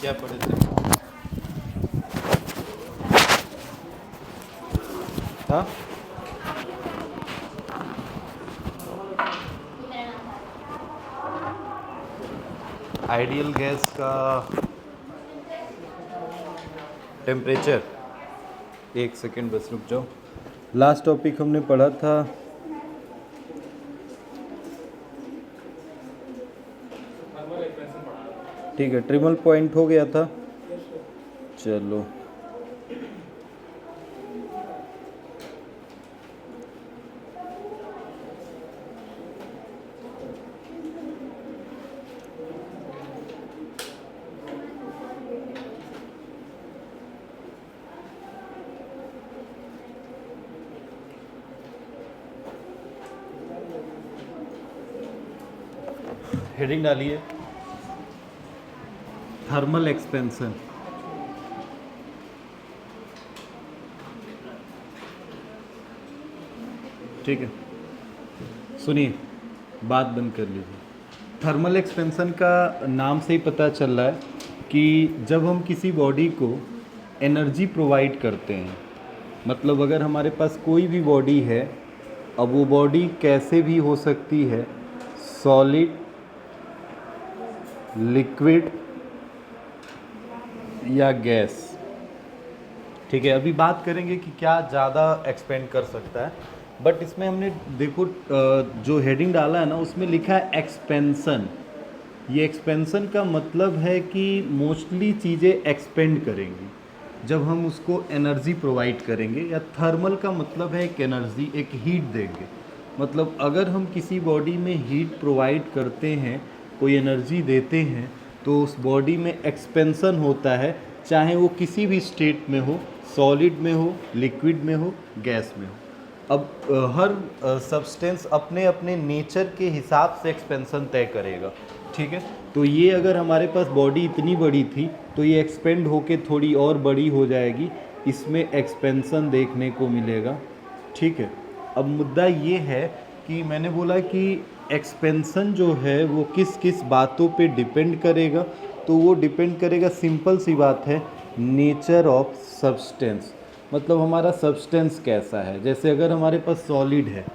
क्या पढ़े थे? हाँ, आइडियल गैस का टेम्परेचर। एक सेकेंड बस रुक जाओ। लास्ट टॉपिक हमने पढ़ा था ठीक है, ट्रिमल पॉइंट हो गया था। चलो हेडिंग डालिए, थर्मल एक्सपेंशन। ठीक है, सुनिए, बात बंद कर लीजिए। थर्मल एक्सपेंशन का नाम से ही पता चल रहा है कि जब हम किसी बॉडी को एनर्जी प्रोवाइड करते हैं, मतलब अगर हमारे पास कोई भी बॉडी है, अब वो बॉडी कैसे भी हो सकती है, सॉलिड, लिक्विड या गैस। ठीक है, अभी बात करेंगे कि क्या ज़्यादा एक्सपेंड कर सकता है, बट इसमें हमने देखो जो हेडिंग डाला है ना, उसमें लिखा है एक्सपेंशन। ये एक्सपेंशन का मतलब है कि मोस्टली चीज़ें एक्सपेंड करेंगी जब हम उसको एनर्जी प्रोवाइड करेंगे, या थर्मल का मतलब है एक एनर्जी, एक हीट देंगे। मतलब अगर हम किसी बॉडी में हीट प्रोवाइड करते हैं, कोई एनर्जी देते हैं, तो उस बॉडी में एक्सपेंशन होता है, चाहे वो किसी भी स्टेट में हो, सॉलिड में हो, लिक्विड में हो, गैस में हो। अब हर सब्सटेंस अपने अपने नेचर के हिसाब से एक्सपेंशन तय करेगा। ठीक है, तो ये अगर हमारे पास बॉडी इतनी बड़ी थी तो ये एक्सपेंड होके थोड़ी और बड़ी हो जाएगी, इसमें एक्सपेंशन देखने को मिलेगा। ठीक है, अब मुद्दा ये है कि मैंने बोला कि एक्सपेंशन जो है वो किस किस बातों पे डिपेंड करेगा, तो वो डिपेंड करेगा, सिंपल सी बात है, नेचर ऑफ सब्सटेंस। मतलब हमारा सब्सटेंस कैसा है। जैसे अगर हमारे पास सॉलिड है,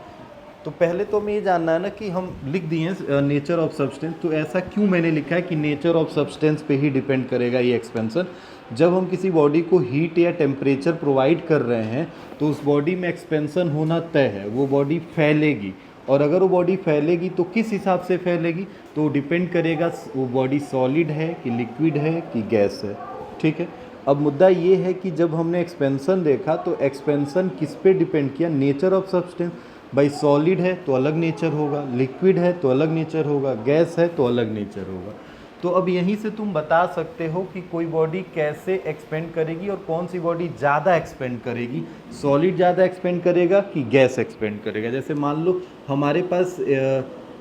तो पहले तो हमें ये जानना है ना कि हम लिख दिए नेचर ऑफ सब्सटेंस, तो ऐसा क्यों मैंने लिखा है कि नेचर ऑफ सब्सटेंस पे ही डिपेंड करेगा ये एक्सपेंशन। जब हम किसी बॉडी को हीट या टेम्परेचर प्रोवाइड कर रहे हैं तो उस बॉडी में एक्सपेंशन होना तय है, वो बॉडी फैलेगी। और अगर वो बॉडी फैलेगी तो किस हिसाब से फैलेगी, तो डिपेंड करेगा वो बॉडी सॉलिड है कि लिक्विड है कि गैस है। ठीक है, अब मुद्दा ये है कि जब हमने एक्सपेंशन देखा तो एक्सपेंशन किस पे डिपेंड किया, नेचर ऑफ सब्सटेंस। भाई सॉलिड है तो अलग नेचर होगा, लिक्विड है तो अलग नेचर होगा, गैस है तो अलग नेचर होगा। तो अब यहीं से तुम बता सकते हो कि कोई बॉडी कैसे एक्सपेंड करेगी और कौन सी बॉडी ज़्यादा एक्सपेंड करेगी, सॉलिड ज़्यादा एक्सपेंड करेगा कि गैस एक्सपेंड करेगा। जैसे मान लो हमारे पास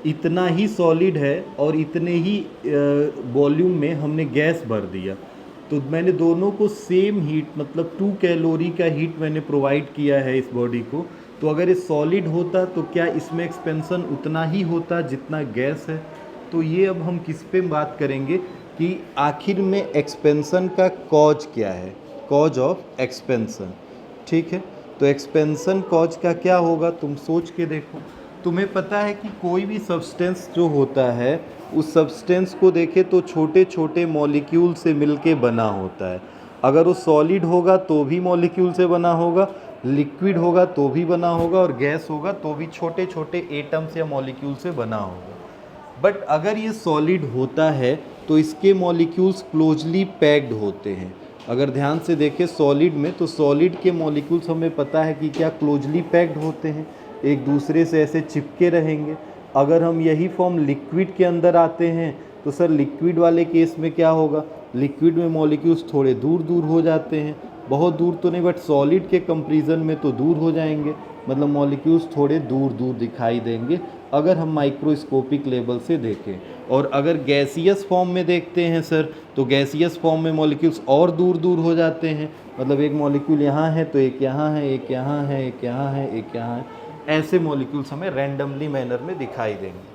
इतना ही सॉलिड है और इतने ही वॉल्यूम में हमने गैस भर दिया, तो मैंने दोनों को सेम हीट, मतलब 2 कैलोरी का हीट मैंने प्रोवाइड किया है इस बॉडी को। तो अगर ये सॉलिड होता तो क्या इसमें एक्सपेंशन उतना ही होता जितना गैस है। तो ये अब हम किस पे बात करेंगे कि आखिर में एक्सपेंशन का कॉज क्या है, कॉज ऑफ एक्सपेंशन। ठीक है, तो एक्सपेंशन कॉज का क्या होगा, तुम सोच के देखो। तुम्हें पता है कि कोई भी सब्सटेंस जो होता है, उस सब्सटेंस को देखे तो छोटे छोटे मॉलिक्यूल से मिलके बना होता है। अगर वो सॉलिड होगा तो भी मॉलिक्यूल से बना होगा, लिक्विड होगा तो भी बना होगा, और गैस होगा तो भी छोटे छोटे एटम्स या मॉलिक्यूल से बना होगा। बट अगर ये सॉलिड होता है तो इसके मॉलिक्यूल्स क्लोजली पैक्ड होते हैं। अगर ध्यान से देखें सॉलिड में, तो सॉलिड के मॉलिक्यूल्स हमें पता है कि क्या क्लोजली पैक्ड होते हैं, एक दूसरे से ऐसे चिपके रहेंगे। अगर हम यही फॉर्म लिक्विड के अंदर आते हैं तो सर लिक्विड वाले केस में क्या होगा, लिक्विड में मॉलिक्यूल्स थोड़े दूर दूर हो जाते हैं, बहुत दूर तो नहीं बट सॉलिड के कंपैरिजन में तो दूर हो जाएंगे, मतलब मॉलिक्यूल्स थोड़े दूर दूर दिखाई देंगे अगर हम माइक्रोस्कोपिक लेवल से देखें। और अगर गैसियस फॉर्म में देखते हैं सर, तो गैसियस फॉर्म में मॉलिक्यूल्स और दूर दूर हो जाते हैं, मतलब एक मॉलिक्यूल यहाँ है तो एक यहाँ है, एक यहाँ है, एक यहाँ है, एक यहाँ है, ऐसे मॉलिक्यूल्स हमें रैंडमली मैनर में दिखाई देंगे।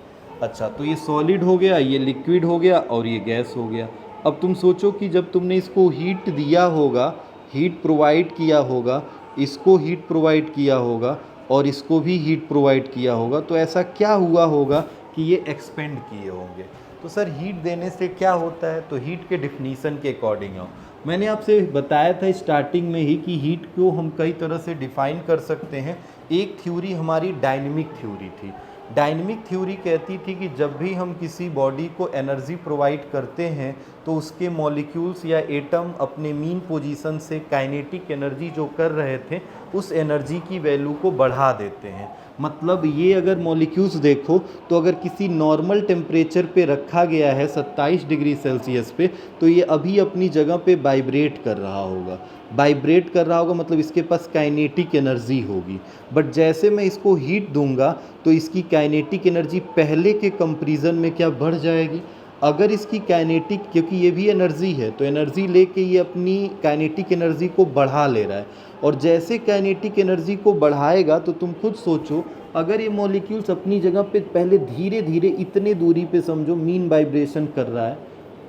अच्छा, तो ये सॉलिड हो गया, ये लिक्विड हो गया और ये गैस हो गया। अब तुम सोचो कि जब तुमने इसको हीट दिया होगा, हीट प्रोवाइड किया होगा, इसको हीट प्रोवाइड किया होगा और इसको भी हीट प्रोवाइड किया होगा, तो ऐसा क्या हुआ होगा कि ये एक्सपेंड किए होंगे। तो सर हीट देने से क्या होता है, तो हीट के डिफिनीसन के अकॉर्डिंग हो, मैंने आपसे बताया था स्टार्टिंग में ही कि हीट को हम कई तरह से डिफाइन कर सकते हैं। एक थ्योरी हमारी डायनेमिक थ्योरी थी। डायनेमिक थ्योरी कहती थी कि जब भी हम किसी बॉडी को एनर्जी प्रोवाइड करते हैं तो उसके मॉलिक्यूल्स या एटम अपने मीन पोजीशन से काइनेटिक एनर्जी जो कर रहे थे उस एनर्जी की वैल्यू को बढ़ा देते हैं। मतलब ये अगर मॉलिक्यूल्स देखो तो अगर किसी नॉर्मल टेम्परेचर पे रखा गया है 27 डिग्री सेल्सियस पे, तो ये अभी अपनी जगह पे वाइब्रेट कर रहा होगा। वाइब्रेट कर रहा होगा मतलब इसके पास काइनेटिक एनर्जी होगी। बट जैसे मैं इसको हीट दूंगा तो इसकी काइनेटिक एनर्जी पहले के कंपैरिजन में क्या बढ़ जाएगी। अगर इसकी काइनेटिक, क्योंकि ये भी एनर्जी है, तो एनर्जी लेके ये अपनी काइनेटिक एनर्जी को बढ़ा ले रहा है, और जैसे काइनेटिक एनर्जी को बढ़ाएगा तो तुम खुद सोचो, अगर ये मॉलिक्यूल्स अपनी जगह पे पहले धीरे धीरे इतने दूरी पे समझो मीन वाइब्रेशन कर रहा है,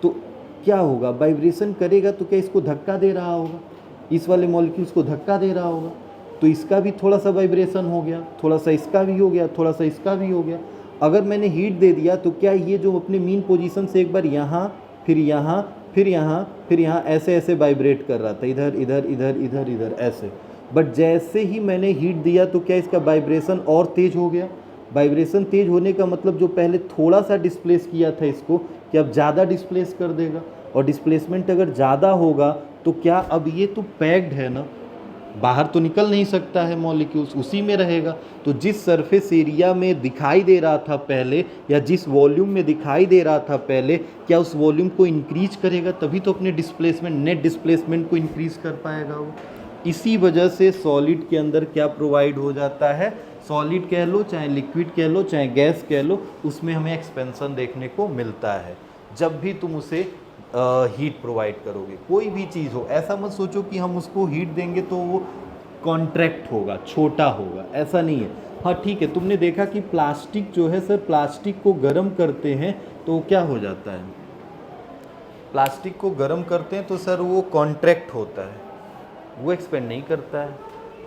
तो क्या होगा, वाइब्रेशन करेगा तो क्या इसको धक्का दे रहा होगा, इस वाले मॉलिक्यूल्स को धक्का दे रहा होगा, तो इसका भी थोड़ा सा वाइब्रेशन हो गया, थोड़ा सा इसका भी हो गया, थोड़ा सा इसका भी हो गया। अगर मैंने हीट दे दिया तो क्या ये जो अपने मीन पोजीशन से एक बार यहाँ, फिर यहाँ, फिर यहाँ, फिर यहाँ, ऐसे ऐसे वाइब्रेट कर रहा था, इधर इधर इधर इधर इधर ऐसे। बट जैसे ही मैंने हीट दिया तो क्या इसका वाइब्रेशन और तेज हो गया। वाइब्रेशन तेज होने का मतलब जो पहले थोड़ा सा डिस्प्लेस किया था इसको, कि अब ज़्यादा डिस्प्लेस कर देगा, और डिस्प्लेसमेंट अगर ज़्यादा होगा तो क्या अब ये तो पैक्ड है ना, बाहर तो निकल नहीं सकता है, मॉलिक्यूल्स उसी में रहेगा। तो जिस सरफेस एरिया में दिखाई दे रहा था पहले, या जिस वॉल्यूम में दिखाई दे रहा था पहले, क्या उस वॉल्यूम को इंक्रीज करेगा, तभी तो अपने डिस्प्लेसमेंट, नेट डिस्प्लेसमेंट को इंक्रीज कर पाएगा वो। इसी वजह से सॉलिड के अंदर क्या प्रोवाइड हो जाता है, सॉलिड कह लो चाहे लिक्विड कह लो चाहे गैस कह लो, उसमें हमें एक्सपेंशन देखने को मिलता है जब भी तुम उसे हीट प्रोवाइड करोगे। कोई भी चीज़ हो, ऐसा मत सोचो कि हम उसको हीट देंगे तो वो कॉन्ट्रैक्ट होगा, छोटा होगा, ऐसा नहीं है। हाँ ठीक है, तुमने देखा कि प्लास्टिक जो है सर, प्लास्टिक को गर्म करते हैं तो क्या हो जाता है, प्लास्टिक को गर्म करते हैं तो सर वो कॉन्ट्रैक्ट होता है, वो एक्सपेंड नहीं करता है,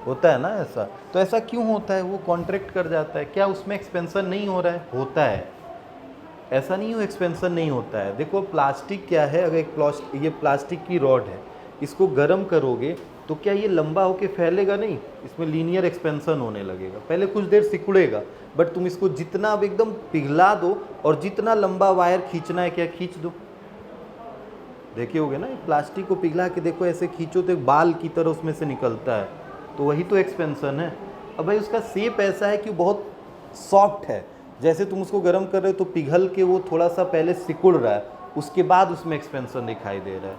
होता है ना ऐसा। तो ऐसा क्यों होता है, वो कॉन्ट्रैक्ट कर जाता है, क्या उसमें एक्सपेंशन नहीं हो रहा है, होता है, ऐसा नहीं हो एक्सपेंशन नहीं होता है। देखो प्लास्टिक क्या है, अगर ये प्लास्टिक की रॉड है, इसको गर्म करोगे तो क्या ये लंबा होके फैलेगा नहीं, इसमें लीनियर एक्सपेंशन होने लगेगा, पहले कुछ देर सिकुड़ेगा, बट तुम इसको जितना अब एकदम पिघला दो और जितना लंबा वायर खींचना है क्या खींच दो। देखे होगे ना, प्लास्टिक को पिघला के देखो, ऐसे खींचो तो एक बाल की तरह उसमें से निकलता है, तो वही तो एक्सपेंशन है। अब भाई उसका शेप ऐसा है कि बहुत सॉफ्ट है, जैसे तुम उसको गर्म कर रहे हो तो पिघल के वो थोड़ा सा पहले सिकुड़ रहा है, उसके बाद उसमें एक्सपेंशन दिखाई दे रहा है,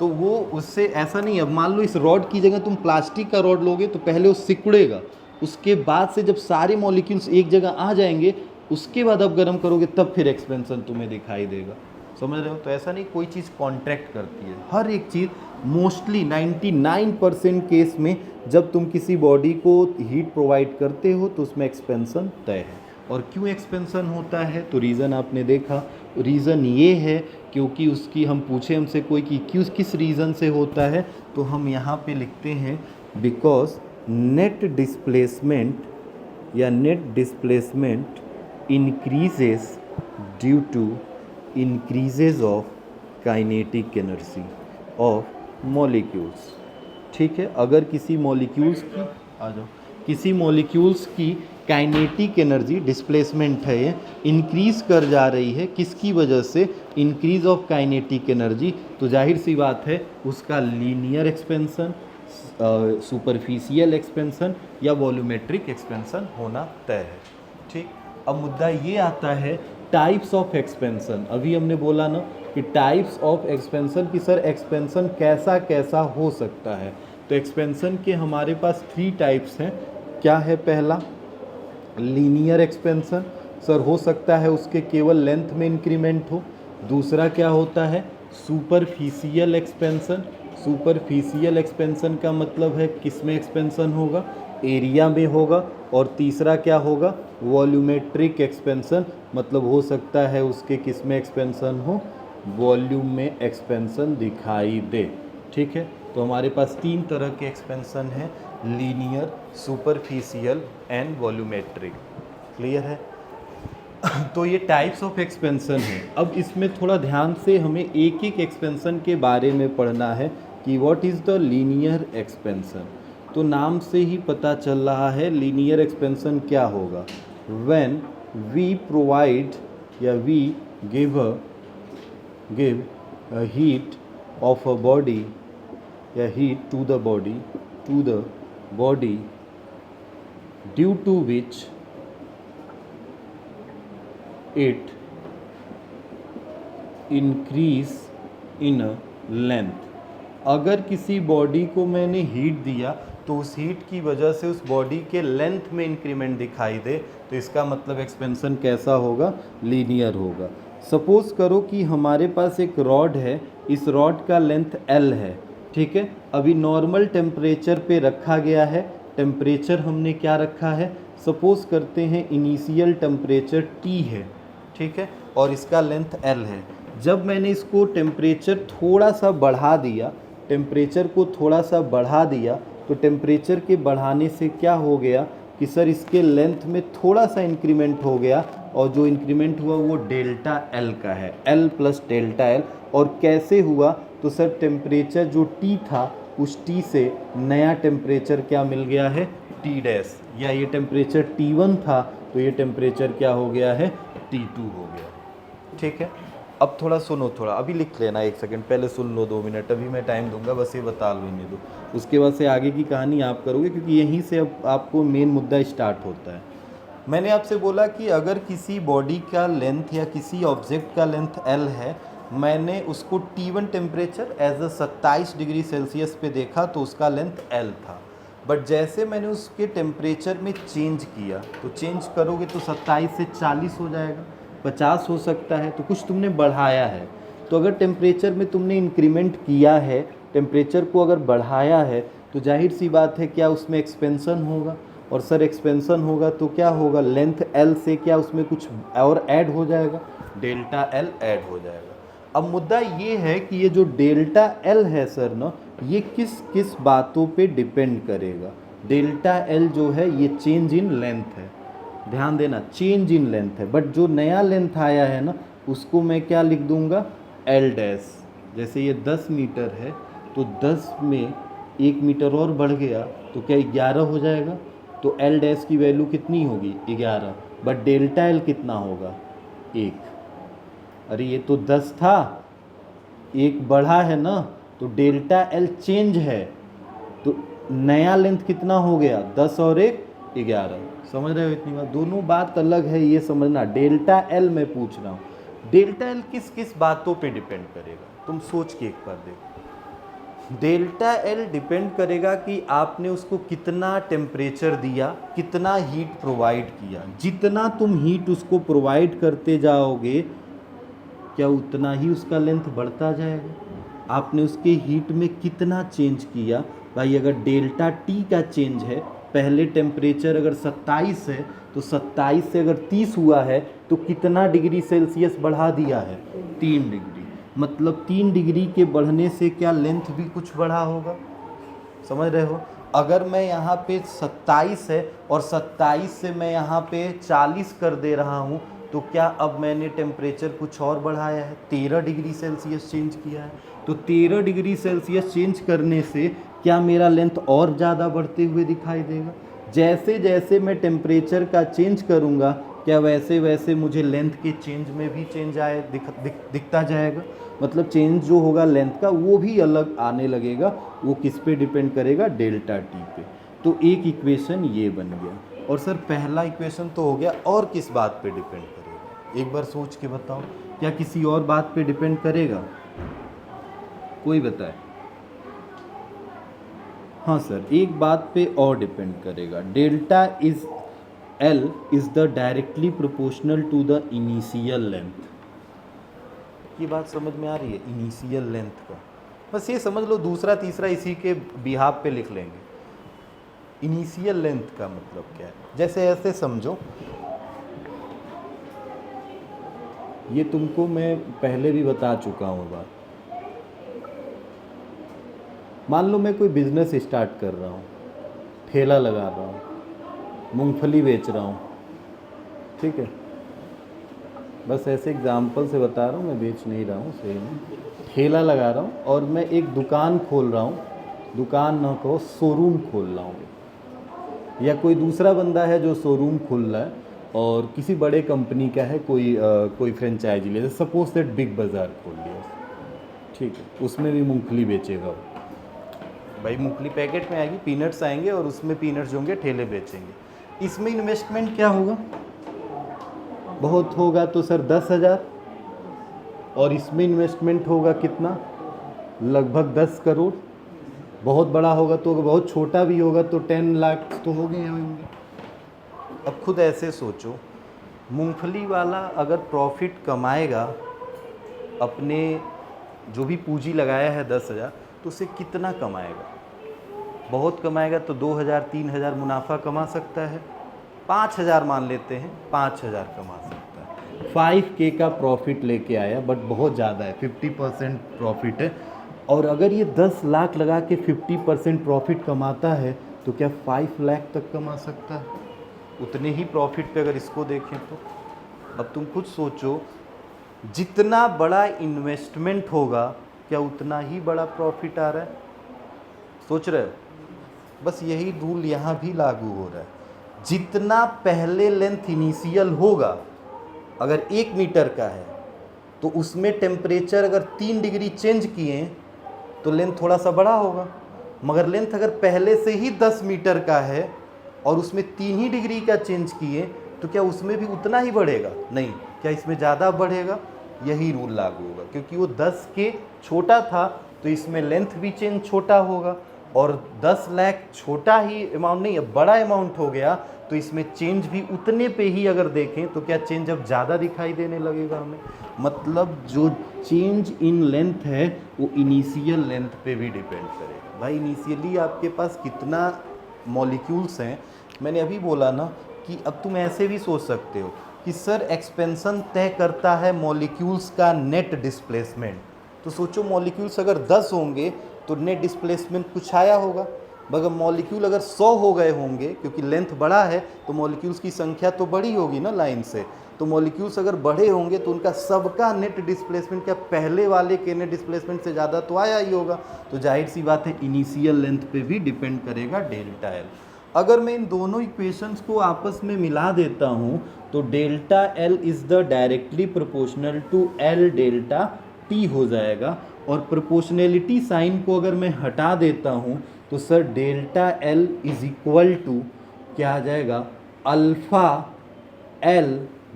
तो वो उससे ऐसा नहीं है। अब मान लो इस रॉड की जगह तुम प्लास्टिक का रॉड लोगे तो पहले वो सिकुड़ेगा, उसके बाद से जब सारे मॉलिक्यूल्स एक जगह आ जाएंगे उसके बाद आप गर्म करोगे तब फिर एक्सपेंशन तुम्हें दिखाई देगा, समझ रहे हो। तो ऐसा नहीं कोई चीज़ कॉन्ट्रैक्ट करती है, हर एक चीज़ मोस्टली 99% केस में जब तुम किसी बॉडी को हीट प्रोवाइड करते हो तो उसमें एक्सपेंशन तय है। और क्यों एक्सपेंशन होता है, तो रीज़न आपने देखा, रीज़न ये है क्योंकि उसकी हम पूछे हमसे कोई कि क्यों किस रीज़न से होता है, तो हम यहाँ पे लिखते हैं बिकॉज नेट डिस्प्लेसमेंट या net displacement increases due to increases of kinetic energy of molecules. ठीक है, अगर किसी मॉलिक्यूल्स की आ जाओ किसी मॉलिक्यूल्स की काइनेटिक एनर्जी, डिस्प्लेसमेंट है ये, इंक्रीज कर जा रही है, किसकी वजह से, इंक्रीज ऑफ काइनेटिक एनर्जी, तो जाहिर सी बात है उसका लीनियर एक्सपेंशन, सुपरफिशियल एक्सपेंशन या वॉल्यूमेट्रिक एक्सपेंशन होना तय है। ठीक, अब मुद्दा ये आता है टाइप्स ऑफ एक्सपेंशन। अभी हमने बोला ना कि टाइप्स ऑफ एक्सपेंशन की सर एक्सपेंशन कैसा कैसा हो सकता है, तो एक्सपेंशन के हमारे पास 3 टाइप्स हैं। क्या है, पहला लीनियर एक्सपेंशन, सर हो सकता है उसके केवल लेंथ में इंक्रीमेंट हो। दूसरा क्या होता है, सुपरफिशियल एक्सपेंशन। सुपरफिशियल एक्सपेंशन का मतलब है किस में एक्सपेंशन होगा, एरिया में होगा। और तीसरा क्या होगा, वॉल्यूमेट्रिक एक्सपेंशन, मतलब हो सकता है उसके किस में एक्सपेंशन हो, वॉल्यूम में एक्सपेंशन दिखाई दे। ठीक है, तो हमारे पास 3 तरह के एक्सपेंशन हैं, linear, superficial and volumetric. Clear है? तो ये टाइप्स ऑफ एक्सपेंशन है। अब इसमें थोड़ा ध्यान से हमें एक एक एक्सपेंशन के बारे में पढ़ना है कि what is the linear expansion. तो नाम से ही पता चल रहा है लीनियर एक्सपेंशन क्या होगा। व्हेन वी प्रोवाइड या we give a heat of a body या heat to the body due to which it increase in length। अगर किसी बॉडी को मैंने हीट दिया तो उस हीट की वजह से उस बॉडी के लेंथ में इंक्रीमेंट दिखाई दे, तो इसका मतलब एक्सपेंशन कैसा होगा? लीनियर होगा। सपोज करो कि हमारे पास एक रॉड है, इस रॉड का लेंथ L है। ठीक है, अभी नॉर्मल टेम्परेचर पे रखा गया है। टेम्परेचर हमने क्या रखा है? सपोज करते हैं इनिशियल टेम्परेचर T है। ठीक है, और इसका लेंथ L है। जब मैंने इसको टेम्परेचर थोड़ा सा बढ़ा दिया, टेम्परेचर को थोड़ा सा बढ़ा दिया, तो टेम्परेचर के बढ़ाने से क्या हो गया कि सर इसके लेंथ में थोड़ा सा इंक्रीमेंट हो गया, और जो इंक्रीमेंट हुआ वो डेल्टा L का है, L प्लस डेल्टा L। और कैसे हुआ? तो सर टेम्परेचर जो T था उस T से नया टेम्परेचर क्या मिल गया है? T dash. या ये टेम्परेचर T1 था तो ये टेम्परेचर क्या हो गया है? T2 हो गया। ठीक है, अब थोड़ा सुनो, थोड़ा अभी लिख लेना, 1 सेकंड पहले सुन लो, 2 मिनट अभी मैं टाइम दूंगा, बस ये बता लेने दो। उसके बाद से आगे की कहानी आप करोगे, क्योंकि यहीं से अब आपको मेन मुद्दा स्टार्ट होता है। मैंने आपसे बोला कि अगर किसी बॉडी का लेंथ या किसी ऑब्जेक्ट का लेंथ L है, मैंने उसको T1 temperature as a 27 degree Celsius पे देखा तो उसका लेंथ L था। बट जैसे मैंने उसके टेम्परेचर में चेंज किया, तो चेंज करोगे तो 27 से 40 हो जाएगा, 50 हो सकता है, तो कुछ तुमने बढ़ाया है। तो अगर टेम्परेचर में तुमने इंक्रीमेंट किया है, टेम्परेचर को अगर बढ़ाया है, तो जाहिर सी बात है क्या उसमें एक्सपेंशन होगा। और सर एक्सपेंशन होगा तो क्या होगा? लेंथ L से क्या उसमें कुछ और ऐड हो जाएगा? डेल्टा L ऐड हो जाएगा। अब मुद्दा ये है कि ये जो डेल्टा L है सर ना, ये किस किस बातों पे डिपेंड करेगा? डेल्टा L जो है ये चेंज इन लेंथ है, ध्यान देना, चेंज इन लेंथ है। बट जो नया लेंथ आया है ना, उसको मैं क्या लिख दूंगा? L dash. जैसे ये 10 मीटर है तो 10 में 1 मीटर और बढ़ गया तो क्या 11 हो जाएगा? तो L डैश की वैल्यू कितनी होगी? 11। बट डेल्टा L कितना होगा? 1। अरे ये तो 10 था, 1 बढ़ा है ना, तो डेल्टा L चेंज है, तो नया लेंथ कितना हो गया? 10 और 1 11। समझ रहे हो इतनी बात? दोनों बात अलग है, ये समझना। डेल्टा L मैं पूछ रहा हूँ, डेल्टा L किस किस बातों पे डिपेंड करेगा? तुम सोच के एक बार देखो। डेल्टा L डिपेंड करेगा कि आपने उसको कितना टेम्परेचर दिया, कितना हीट प्रोवाइड किया। जितना तुम हीट उसको प्रोवाइड करते जाओगे, क्या उतना ही उसका लेंथ बढ़ता जाएगा। आपने उसके हीट में कितना चेंज किया भाई। अगर डेल्टा T का चेंज है, पहले टेम्परेचर अगर 27 है तो 27 से अगर 30 हुआ है तो कितना डिग्री सेल्सियस बढ़ा दिया है? 3 डिग्री। मतलब 3 डिग्री के बढ़ने से क्या लेंथ भी कुछ बढ़ा होगा? समझ रहे हो? अगर मैं यहाँ पे 27 है और 27 से मैं यहाँ पे 40 कर दे रहा हूँ, तो क्या अब मैंने टेम्परेचर कुछ और बढ़ाया है? 13 डिग्री सेल्सियस चेंज किया है। तो 13 डिग्री सेल्सियस चेंज करने से क्या मेरा लेंथ और ज़्यादा बढ़ते हुए दिखाई देगा? जैसे जैसे मैं टेम्परेचर का चेंज करूँगा, क्या वैसे वैसे मुझे लेंथ के चेंज में भी चेंज दिखता जाएगा। मतलब चेंज जो होगा लेंथ का वो भी अलग आने लगेगा। वो किस पे डिपेंड करेगा? डेल्टा T पे। तो एक इक्वेशन ये बन गया। और सर पहला इक्वेशन तो हो गया, और किस बात पे डिपेंड करेगा? एक बार सोच के बताओ, क्या किसी और बात पे डिपेंड करेगा? कोई बताए? हाँ सर, एक बात पे और डिपेंड करेगा। Delta L is the directly proportional to the initial length. की बात समझ में आ रही है? इनिशियल लेंथ का बस ये समझ लो, दूसरा तीसरा इसी के बिहाफ पे लिख लेंगे। इनिशियल लेंथ का मतलब क्या है? जैसे ऐसे समझो, ये तुमको मैं पहले भी बता चुका हूँ बात। मान लो मैं कोई बिजनेस स्टार्ट कर रहा हूँ, ठेला लगा रहा हूँ, मूंगफली बेच रहा हूँ, ठीक है, बस ऐसे एग्जाम्पल से बता रहा हूँ, मैं बेच नहीं रहा हूँ, सही में ठेला लगा रहा हूँ और मैं एक दुकान खोल रहा हूँ, दुकान ना कहो शोरूम खोल रहा हूँ, या कोई दूसरा बंदा है जो शोरूम खोल रहा है और किसी बड़े कंपनी का है, कोई फ्रेंचाइजी ले, सपोज दैट बिग बाज़ार खोल लिया, ठीक है, उसमें भी मूंगफली बेचेगा वो। भाई मूंगफली पैकेट में आएगी, पीनट्स आएंगे और उसमें पीनट्स जो होंगे ठेले बेचेंगे। इसमें इन्वेस्टमेंट क्या होगा? बहुत होगा तो सर 10,000, और इसमें इन्वेस्टमेंट होगा कितना? लगभग 10 करोड़। बहुत बड़ा होगा तो, अगर बहुत छोटा भी होगा तो 10 लाख तो हो गए होंगे। अब खुद ऐसे सोचो, मूंगफली वाला अगर प्रॉफिट कमाएगा अपने जो भी पूंजी लगाया है 10,000, तो उसे कितना कमाएगा? बहुत कमाएगा तो 2,000 3,000 मुनाफा कमा सकता है। 5,000 मान लेते हैं, 5,000 कमा सकता है। 5K का प्रॉफिट लेके आया, बट बहुत ज़्यादा है, 50% प्रॉफिट है। और अगर ये 10 लाख लगा के 50% प्रॉफिट कमाता है तो क्या 5 लाख तक कमा सकता है? उतने ही प्रॉफिट पे अगर इसको देखें तो अब तुम खुद सोचो, जितना बड़ा इन्वेस्टमेंट होगा क्या उतना ही बड़ा प्रॉफिट आ रहा है? सोच रहे हो? बस यही रूल यहाँ भी लागू हो रहा है। जितना पहले लेंथ इनिशियल होगा, अगर 1 मीटर का है तो उसमें टेम्परेचर अगर 3 डिग्री चेंज किए तो लेंथ थोड़ा सा बड़ा होगा। मगर लेंथ अगर पहले से ही 10 मीटर का है और उसमें 3 ही डिग्री का चेंज किए तो क्या उसमें भी उतना ही बढ़ेगा? नहीं, क्या इसमें ज़्यादा बढ़ेगा? यही रूल लागू होगा, क्योंकि वो 10 के छोटा था तो इसमें लेंथ भी चेंज छोटा होगा, और 10 लाख छोटा ही अमाउंट नहीं, अब बड़ा अमाउंट हो गया तो इसमें चेंज भी उतने पे ही अगर देखें तो क्या चेंज अब ज़्यादा दिखाई देने लगेगा हमें? मतलब जो चेंज इन लेंथ है वो इनिशियल लेंथ पे भी डिपेंड करेगा। भाई इनिशियली आपके पास कितना मॉलिक्यूल्स हैं, मैंने अभी बोला ना कि अब तुम ऐसे भी सोच सकते हो कि सर एक्सपेंशन तय करता है मॉलिक्यूल्स का नेट डिस्प्लेसमेंट। तो सोचो मॉलिक्यूल्स अगर 10 होंगे तो नेट डिस्प्लेसमेंट कुछ आया होगा, मगर मॉलिक्यूल अगर 100 हो गए होंगे, क्योंकि लेंथ बड़ा है तो मॉलिक्यूल्स की संख्या तो बड़ी होगी ना लाइन से, तो मॉलिक्यूल्स अगर बढ़े होंगे तो उनका सबका नेट डिस्प्लेसमेंट क्या पहले वाले के नेट डिस्प्लेसमेंट से ज़्यादा तो आया ही होगा। तो जाहिर सी बात है इनिशियल लेंथ पे भी डिपेंड करेगा डेल्टा एल। अगर मैं इन दोनों इक्वेशंस को आपस में मिला देता हूँ तो delta L is the directly proportional to L delta T हो जाएगा, और प्रोपोर्शनैलिटी साइन को अगर मैं हटा देता हूँ तो sir delta L is equal to क्या आ जाएगा? Alpha L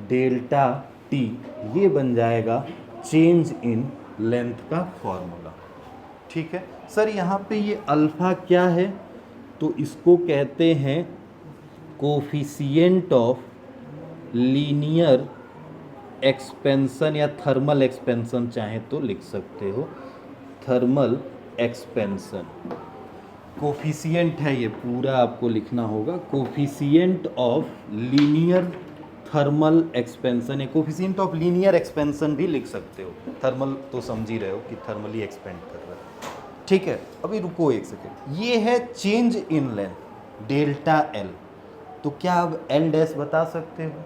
delta T. ये बन जाएगा चेंज इन लेंथ का फॉर्मूला। ठीक है सर, यहाँ पे ये अल्फ़ा क्या है? तो इसको कहते हैं कोफिशिएंट ऑफ लीनियर एक्सपेंशन, या थर्मल एक्सपेंशन चाहे तो लिख सकते हो, थर्मल एक्सपेंशन। कोफिशिएंट है ये, पूरा आपको लिखना होगा, coefficient of linear thermal expansion है। कोफिशिएंट ऑफ लीनियर एक्सपेंशन भी लिख सकते हो, थर्मल तो समझ ही रहे हो कि थर्मली एक्सपेंड कर रहा है। ठीक है, अभी रुको एक सेकेंड, ये है change in length delta L. तो क्या अब एल डैश बता सकते हो?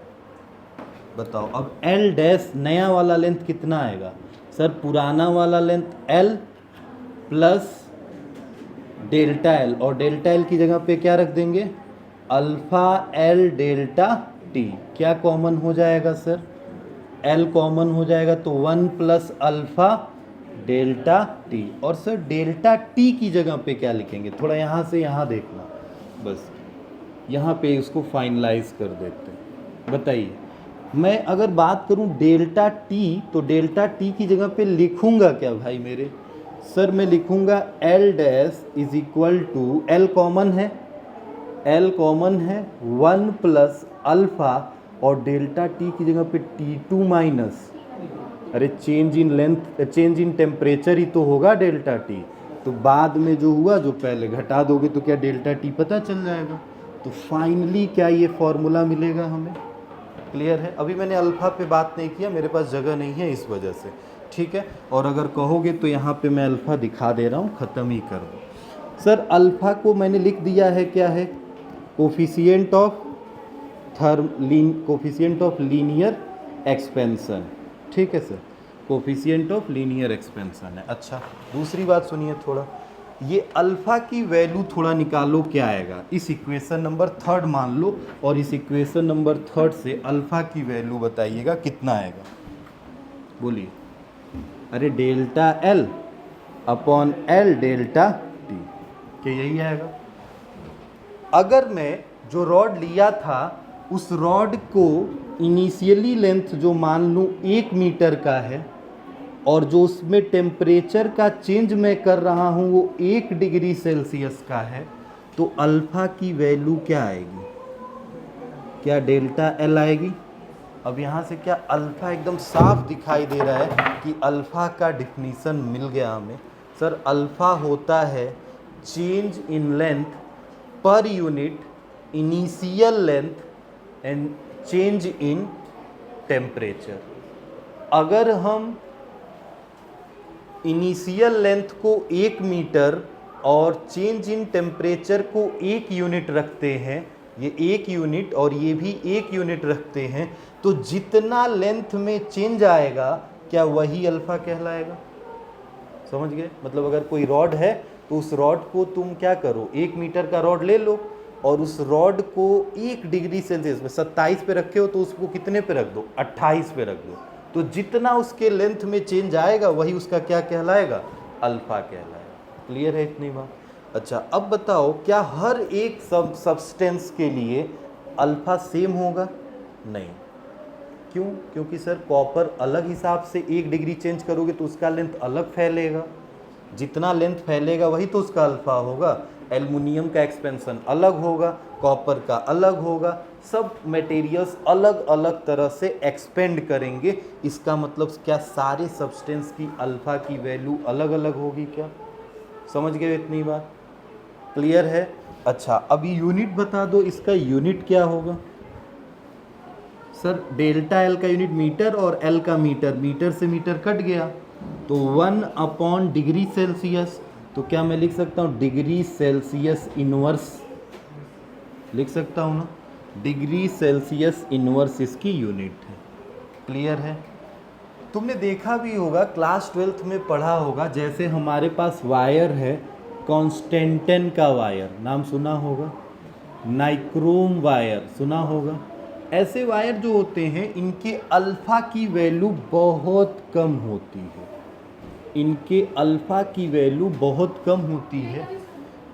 बताओ अब एल डैश नया वाला लेंथ कितना आएगा? सर पुराना वाला length L plus delta L, और डेल्टा एल की जगह पे क्या रख देंगे? Alpha L delta T. क्या कॉमन हो जाएगा सर? एल कॉमन हो जाएगा तो 1 प्लस अल्फा डेल्टा टी। और सर डेल्टा टी की जगह पे क्या लिखेंगे? थोड़ा यहाँ से यहाँ देखना, बस यहाँ पे इसको फाइनलाइज कर देते हैं। बताइए, मैं अगर बात करूं डेल्टा टी, तो डेल्टा टी की जगह पे लिखूंगा क्या भाई मेरे? सर मैं लिखूंगा L dash is equal to, L common है, एल कॉमन है 1 प्लस अल्फा, और डेल्टा टी की जगह पे T2 माइनस, अरे change in length, change in temperature ही तो होगा डेल्टा टी। तो बाद में जो हुआ जो पहले घटा दोगे तो क्या डेल्टा टी पता चल जाएगा। तो फाइनली क्या ये फॉर्मूला मिलेगा हमें? क्लियर है? अभी मैंने अल्फ़ा पे बात नहीं किया, मेरे पास जगह नहीं है इस वजह से, ठीक है? और अगर कहोगे तो यहाँ पे मैं अल्फ़ा दिखा दे रहा हूँ, ख़त्म ही कर दो। सर अल्फ़ा को मैंने लिख दिया है, क्या है? Coefficient of coefficient of linear expansion, ठीक है sir, coefficient of linear expansion है। अच्छा, दूसरी बात सुनिए थोड़ा, ये अल्फ़ा की वैल्यू थोड़ा निकालो, क्या आएगा? इस इक्वेशन नंबर 3 मान लो, और इस इक्वेशन नंबर 3 से अल्फ़ा की वैल्यू बताइएगा कितना आएगा, बोलिए। अरे delta L upon L delta T, क्या यही आएगा? अगर मैं जो रॉड लिया था उस रॉड को इनिशियली लेंथ जो मान लूँ 1 मीटर का है, और जो उसमें टेम्परेचर का चेंज मैं कर रहा हूँ वो 1 डिग्री सेल्सियस का है, तो अल्फ़ा की वैल्यू क्या आएगी? क्या डेल्टा एल आएगी? अब यहाँ से क्या अल्फ़ा एकदम साफ दिखाई दे रहा है कि अल्फ़ा का डिफिनीसन मिल गया हमें। सर अल्फ़ा होता है change in length per unit initial length and change in temperature. अगर हम इनिशियल लेंथ को 1 मीटर और चेंज इन टेम्परेचर को 1 यूनिट रखते हैं, ये 1 यूनिट और ये भी 1 यूनिट रखते हैं, तो जितना लेंथ में चेंज आएगा क्या वही अल्फ़ा कहलाएगा? समझ गए? मतलब अगर कोई रॉड है तो उस रॉड को तुम क्या करो, 1 मीटर का रॉड ले लो और उस रॉड को 1 डिग्री सेल्सियस में 27 पे रखे हो तो उसको कितने पे रख दो? 28 पे रख दो। तो जितना उसके लेंथ में चेंज आएगा वही उसका क्या कहलाएगा? अल्फ़ा कहलाएगा। क्लियर है इतनी बात? अच्छा, अब बताओ क्या हर एक सब्सटेंस के लिए अल्फ़ा सेम होगा? नहीं। क्यों? क्योंकि सर कॉपर अलग हिसाब से 1 डिग्री चेंज करोगे तो उसका लेंथ अलग फैलेगा, जितना लेंथ फैलेगा वही तो उसका अल्फ़ा होगा। एल्युमिनियम का एक्सपेंशन अलग होगा, कॉपर का अलग होगा, सब मटेरियल्स अलग अलग तरह से एक्सपेंड करेंगे। इसका मतलब क्या सारे सब्सटेंस की अल्फ़ा की वैल्यू अलग अलग होगी क्या? समझ गए इतनी बात? क्लियर है? अच्छा, अभी यूनिट बता दो, इसका यूनिट क्या होगा? सर डेल्टा एल का यूनिट मीटर और एल का मीटर, मीटर से मीटर कट गया तो 1 अपॉन डिग्री सेल्सियस। तो क्या मैं लिख सकता हूँ डिग्री सेल्सियस इनवर्स, लिख सकता हूँ ना? डिग्री सेल्सियस इनवर्स इसकी यूनिट है। क्लियर है? तुमने देखा भी होगा, क्लास 12th में पढ़ा होगा, जैसे हमारे पास वायर है, कॉन्स्टेंटन का वायर नाम सुना होगा, नाइक्रोम वायर सुना होगा। ऐसे वायर जो होते हैं इनके अल्फ़ा की वैल्यू बहुत कम होती है, इनके अल्फ़ा की वैल्यू बहुत कम होती है,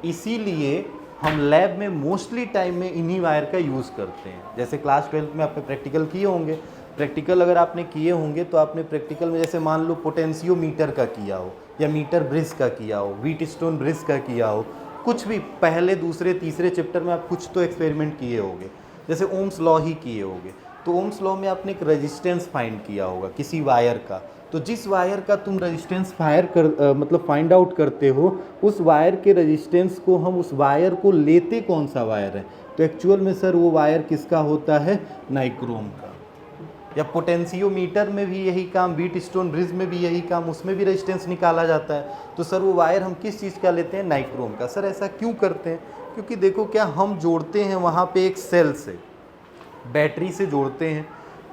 इसीलिए हम लैब में मोस्टली टाइम में इन्हीं वायर का यूज़ करते हैं। जैसे क्लास 12 में आपने प्रैक्टिकल किए होंगे, प्रैक्टिकल अगर आपने किए होंगे तो आपने प्रैक्टिकल में जैसे मान लो पोटेंशियोमीटर का किया हो, या मीटर ब्रिज का किया हो, व्हीट स्टोन ब्रिज का किया हो, कुछ भी पहले दूसरे तीसरे चैप्टर में आप कुछ तो एक्सपेरिमेंट किए होंगे। जैसे ओम्स लॉ ही किए होंगे, तो ओम्स लॉ में आपने एक रेजिस्टेंस फाइंड किया होगा किसी वायर का, तो जिस वायर का तुम रेजिस्टेंस मतलब फाइंड आउट करते हो, उस वायर के रेजिस्टेंस को हम उस वायर को लेते कौन सा वायर है, तो एक्चुअल में सर वो वायर किसका होता है? नाइक्रोम का। या पोटेंशियोमीटर में भी यही काम, व्हीट स्टोन ब्रिज में भी यही काम, उसमें भी रेजिस्टेंस निकाला जाता है। तो सर वो वायर हम किस चीज़ का लेते हैं? नाइक्रोम का। सर ऐसा क्यों करते हैं? क्योंकि देखो क्या हम जोड़ते हैं वहाँ पे एक सेल से, बैटरी से जोड़ते हैं।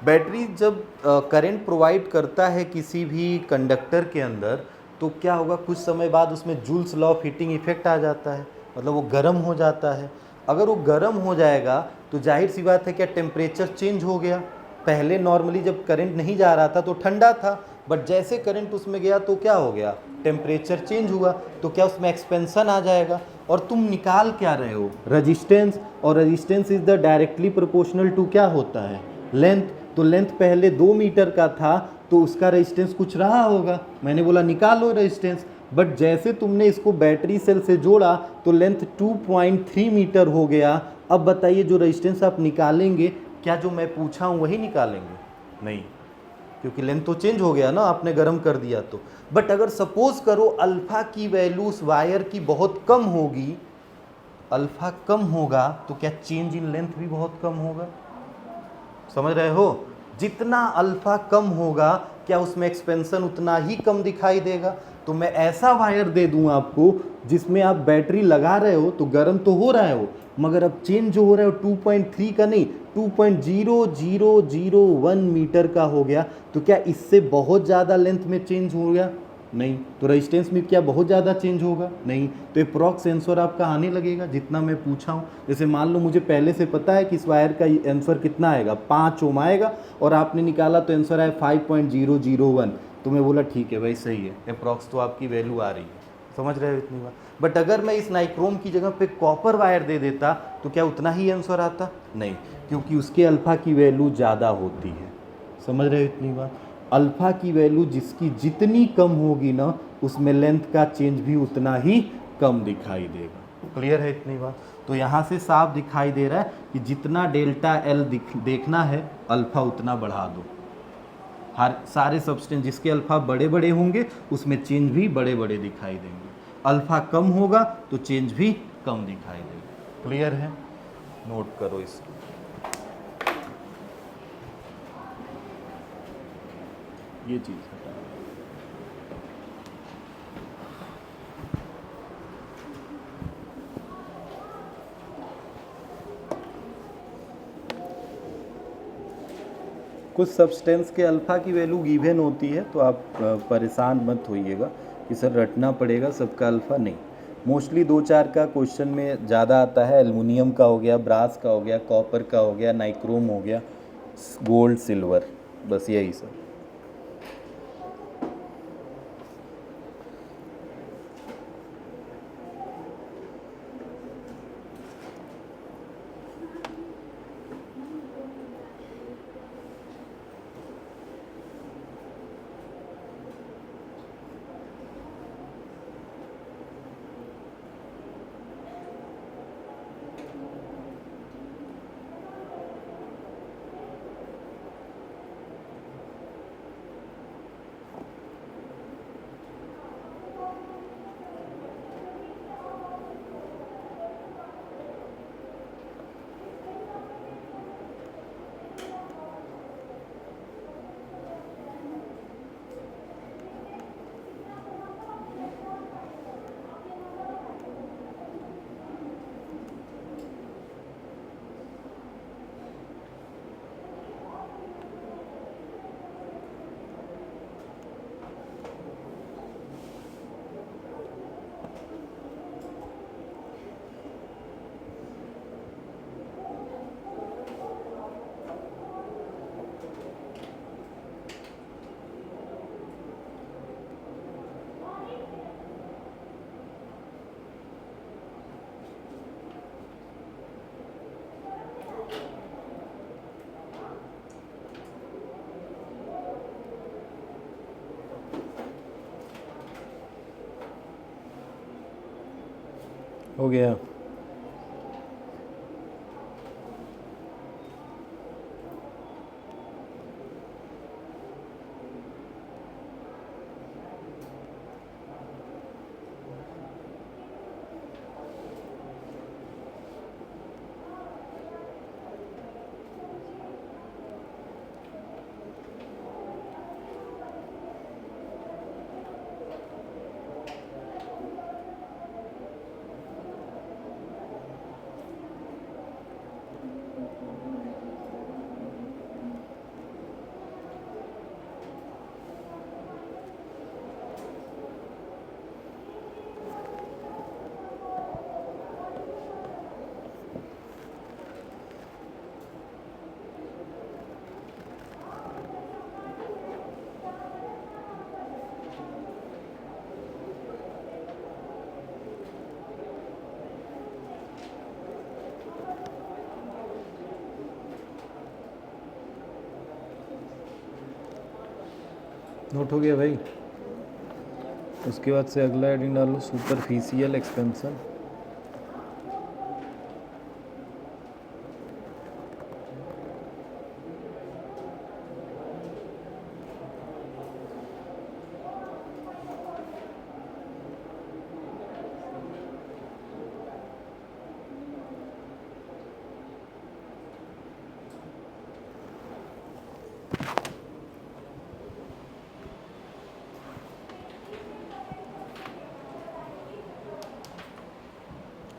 बैटरी जब करंट प्रोवाइड करता है किसी भी कंडक्टर के अंदर, तो क्या होगा, कुछ समय बाद उसमें Joule's law of heating effect आ जाता है, मतलब वो गर्म हो जाता है। अगर वो गर्म हो जाएगा तो जाहिर सी बात है क्या टेम्परेचर चेंज हो गया। पहले नॉर्मली जब करंट नहीं जा रहा था तो ठंडा था, बट जैसे करंट उसमें गया तो क्या हो गया, टेम्परेचर चेंज हुआ, तो क्या उसमें एक्सपेंशन आ जाएगा। और तुम निकाल क्या रहे हो? रेजिस्टेंस, और resistance is the directly proportional to क्या होता है? लेंथ। तो लेंथ पहले 2 मीटर का था तो उसका रेजिस्टेंस कुछ रहा होगा, मैंने बोला निकालो रेजिस्टेंस, बट जैसे तुमने इसको बैटरी सेल से जोड़ा तो लेंथ 2.3 मीटर हो गया। अब बताइए जो रेजिस्टेंस आप निकालेंगे, क्या जो मैं पूछा हूँ वही निकालेंगे? नहीं, क्योंकि लेंथ तो चेंज हो गया ना, आपने गर्म कर दिया तो। बट अगर सपोज करो अल्फ़ा की वैल्यू उस वायर की बहुत कम होगी, अल्फ़ा कम होगा तो क्या चेंज इन लेंथ भी बहुत कम होगा? समझ रहे हो? जितना अल्फा कम होगा क्या उसमें एक्सपेंशन उतना ही कम दिखाई देगा? तो मैं ऐसा वायर दे दूं आपको जिसमें आप बैटरी लगा रहे हो तो गर्म तो हो रहा है वो, मगर अब चेंज जो हो रहा है वो 2.3 का नहीं 2.0001 मीटर का हो गया। तो क्या इससे बहुत ज़्यादा लेंथ में चेंज हो गया? नहीं। तो रेजिस्टेंस में क्या बहुत ज़्यादा चेंज होगा? नहीं। तो ये प्रॉक सेंसर आपका आने लगेगा जितना मैं पूछा हूँ। जैसे मान लो मुझे पहले से पता है कि इस वायर का आंसर कितना आएगा, 5 ओम आएगा, और आपने निकाला तो आंसर आया 5.001। तो मैं बोला ठीक है भाई सही है, अप्रॉक्स तो आपकी वैल्यू आ रही है। समझ रहे हो इतनी बात? बट अगर मैं इस नाइक्रोम की जगह पे कॉपर वायर दे देता तो क्या उतना ही आंसर आता? नहीं, क्योंकि उसके अल्फा की वैल्यू ज़्यादा होती है। समझ रहे हो इतनी बात? अल्फा की वैल्यू जिसकी जितनी कम होगी ना उसमें लेंथ का चेंज भी उतना ही कम दिखाई देगा। क्लियर है इतनी बात? तो यहाँ से साफ दिखाई दे रहा है कि जितना डेल्टा एल देखना है अल्फा उतना बढ़ा दो। हर सारे सब्सटेंस जिसके अल्फा बड़े बड़े होंगे उसमें चेंज भी बड़े बड़े दिखाई देंगे, अल्फा कम होगा तो चेंज भी कम दिखाई देगा। क्लियर है? नोट करो इसको। ये चीज़ हटा। कुछ सब्सटेंस के अल्फ़ा की वैल्यू गिवन होती है तो आप परेशान मत होइएगा कि सर रटना पड़ेगा सबका अल्फ़ा, नहीं। मोस्टली 2-4 का क्वेश्चन में ज़्यादा आता है, एल्युमिनियम का हो गया, ब्रास का हो गया, कॉपर का हो गया, नाइक्रोम हो गया, गोल्ड, सिल्वर, बस यही सब। हो गया। नोट हो गया भाई? उसके बाद से अगला हेडिंग डालो, सुपरफिशियल एक्सपेंशन।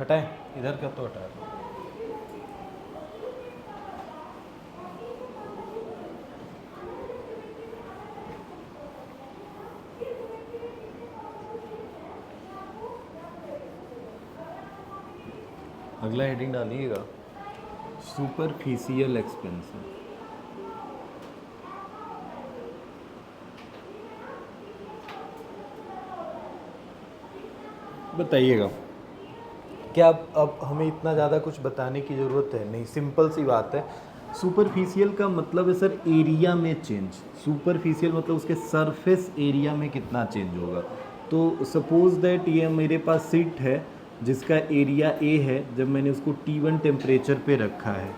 हटाएं, इधर का तो हटा दो। अगला हेडिंग डालिएगा, सुपरफिशियल एक्सपेंशन। बताइएगा, क्या अब हमें इतना ज़्यादा कुछ बताने की ज़रूरत है? नहीं, सिंपल सी बात है। सुपरफिशियल का मतलब है सर एरिया में चेंज। सुपरफिशियल मतलब उसके सरफेस एरिया में कितना चेंज होगा। तो सपोज दैट ये मेरे पास सीट है जिसका एरिया ए है, जब मैंने उसको T1 टेम्परेचर पे रखा है,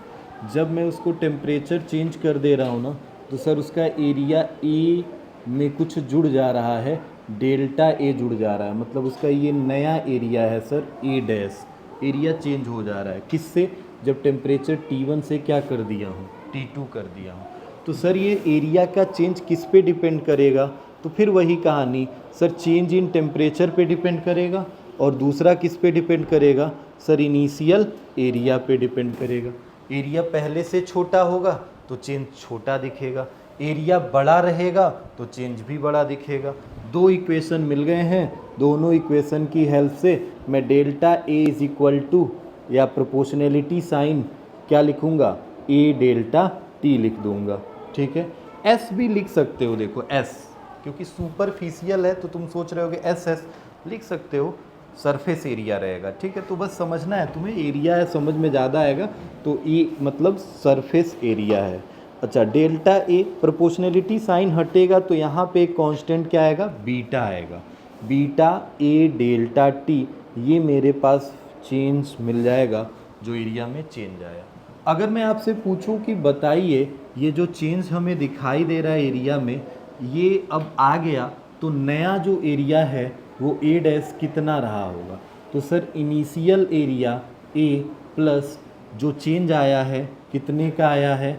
जब मैं उसको टेम्परेचर चेंज कर दे रहा हूँ ना, तो सर उसका एरिया ए में कुछ जुड़ जा रहा है, डेल्टा ए जुड़ जा रहा है, मतलब उसका ये नया एरिया है सर ए डैश। एरिया चेंज हो जा रहा है किससे? जब टेम्परेचर T1 से क्या कर दिया हूँ, T2 कर दिया हूँ। तो सर ये एरिया का चेंज किस पे डिपेंड करेगा? तो फिर वही कहानी सर, चेंज इन टेम्परेचर पे डिपेंड करेगा, और दूसरा किस पे डिपेंड करेगा सर? इनिशियल एरिया पे डिपेंड करेगा। एरिया पहले से छोटा होगा तो चेंज छोटा दिखेगा, एरिया बड़ा रहेगा तो चेंज भी बड़ा दिखेगा। दो इक्वेशन मिल गए हैं, दोनों इक्वेशन की हेल्प से मैं delta A is equal to या प्रोपोर्शनैलिटी साइन क्या लिखूंगा, ए डेल्टा टी लिख दूंगा। ठीक है, एस भी लिख सकते हो, देखो एस, क्योंकि सुपरफिशियल है तो तुम सोच रहे हो कि एस लिख सकते हो, सरफेस एरिया रहेगा। ठीक है, तो बस समझना है तुम्हें, एरिया है समझ में ज़्यादा आएगा, तो ये मतलब सरफेस एरिया है। अच्छा, डेल्टा ए, प्रोपोर्शनैलिटी साइन हटेगा तो यहाँ पे एक कांस्टेंट क्या आएगा, बीटा आएगा। बीटा ए डेल्टा टी, ये मेरे पास चेंज मिल जाएगा जो एरिया में चेंज आया। अगर मैं आपसे पूछूं कि बताइए ये जो चेंज हमें दिखाई दे रहा है एरिया में, ये अब आ गया तो नया जो एरिया है वो ए डैश कितना रहा होगा? तो sir initial area A plus जो चेंज आया है कितने का आया है,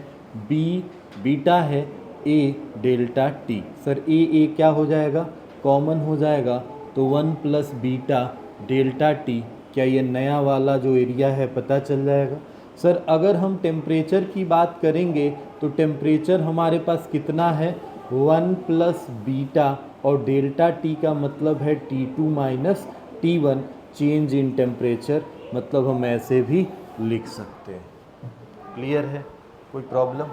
बी बीटा है ए डेल्टा टी। सर ए क्या हो जाएगा, कॉमन हो जाएगा, तो 1 प्लस बीटा डेल्टा टी, क्या ये नया वाला जो एरिया है पता चल जाएगा? सर अगर हम टेम्परेचर की बात करेंगे तो टेम्परेचर हमारे पास कितना है, 1 प्लस बीटा, और डेल्टा टी का मतलब है T2 minus T1, change in temperature, मतलब हम ऐसे भी लिख सकते हैं। क्लियर है? कोई प्रॉब्लम?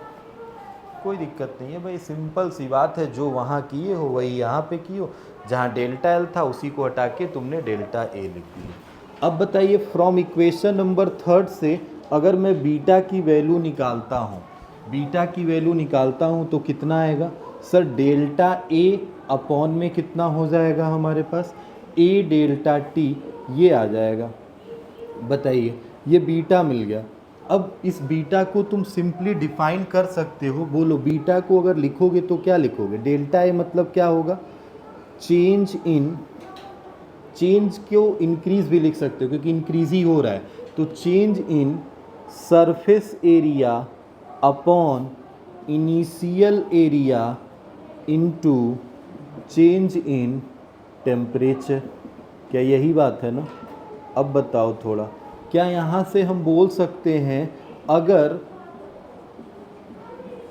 कोई दिक्कत नहीं है भाई, सिंपल सी बात है, जो वहाँ किए हो वही यहाँ पे किए हो, जहाँ डेल्टा एल था उसी को हटा के तुमने डेल्टा ए लिख दिया। अब बताइए, फ्रॉम इक्वेशन नंबर 3 से अगर मैं बीटा की वैल्यू निकालता हूँ, बीटा की वैल्यू निकालता हूँ तो कितना आएगा सर? डेल्टा ए अपॉन में कितना हो जाएगा हमारे पास, ए डेल्टा टी, ये आ जाएगा। बताइए, ये बीटा मिल गया। अब इस बीटा को तुम सिंपली डिफाइन कर सकते हो, बोलो बीटा को अगर लिखोगे तो क्या लिखोगे? डेल्टा ए मतलब क्या होगा, चेंज इन, चेंज को इंक्रीज भी लिख सकते हो क्योंकि इंक्रीज ही हो रहा है, तो change in surface area upon initial area into change in temperature. क्या यही बात है ना? अब बताओ थोड़ा, क्या यहाँ से हम बोल सकते हैं अगर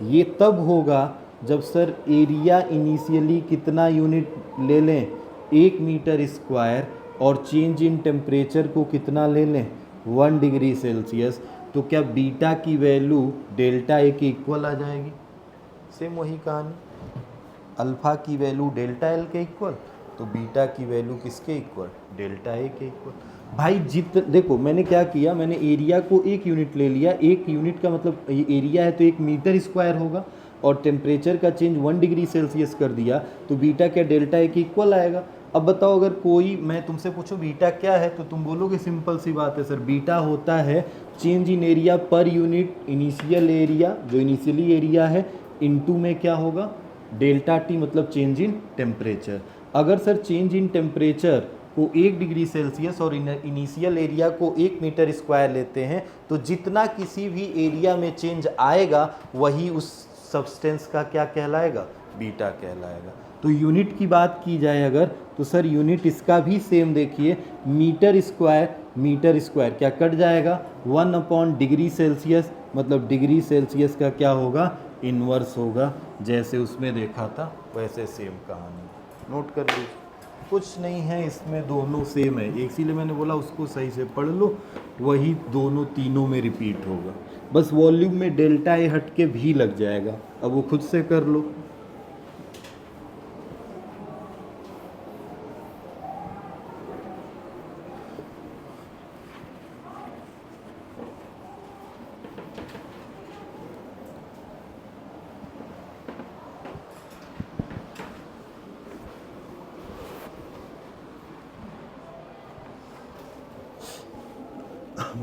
ये तब होगा जब सर एरिया इनिशियली कितना यूनिट ले लें, 1 मीटर स्क्वायर, और चेंज इन टेम्परेचर को कितना ले लें, 1 डिग्री सेल्सियस, तो क्या बीटा की वैल्यू डेल्टा ए के इक्वल आ जाएगी? सेम वही कहानी, अल्फ़ा की वैल्यू डेल्टा एल के इक्वल, तो बीटा की वैल्यू किसके इक्वल, डेल्टा ए के इक्वल। भाई देखो मैंने क्या किया, मैंने एरिया को 1 यूनिट ले लिया, 1 यूनिट का मतलब ये एरिया है तो 1 मीटर स्क्वायर होगा, और टेम्परेचर का चेंज 1 डिग्री सेल्सियस कर दिया, तो बीटा क्या डेल्टा ए के इक्वल आएगा। अब बताओ, अगर कोई मैं तुमसे पूछूं बीटा क्या है तो तुम बोलोगे सिंपल सी बात है सर, बीटा होता है change in area per unit initial area, जो इनिशियली एरिया है, इनटू में क्या होगा, डेल्टा टी, मतलब चेंज इन टेम्परेचर। अगर सर चेंज इन टेम्परेचर को 1 डिग्री सेल्सियस और इनिशियल एरिया को 1 मीटर स्क्वायर लेते हैं, तो जितना किसी भी एरिया में चेंज आएगा वही उस सब्सटेंस का क्या कहलाएगा, बीटा कहलाएगा। तो यूनिट की बात की जाए अगर, तो सर यूनिट इसका भी सेम देखिए, मीटर स्क्वायर मीटर स्क्वायर क्या कट जाएगा, 1/डिग्री सेल्सियस, मतलब डिग्री सेल्सियस का क्या होगा, इन्वर्स होगा। जैसे उसमें देखा था वैसे सेम कहानी, नोट कर लीजिए। कुछ नहीं है इसमें, दोनों सेम है, इसीलिए मैंने बोला उसको सही से पढ़ लो, वही दोनों तीनों में रिपीट होगा। बस वॉल्यूम में डेल्टा ए हट के भी लग जाएगा, अब वो खुद से कर लो।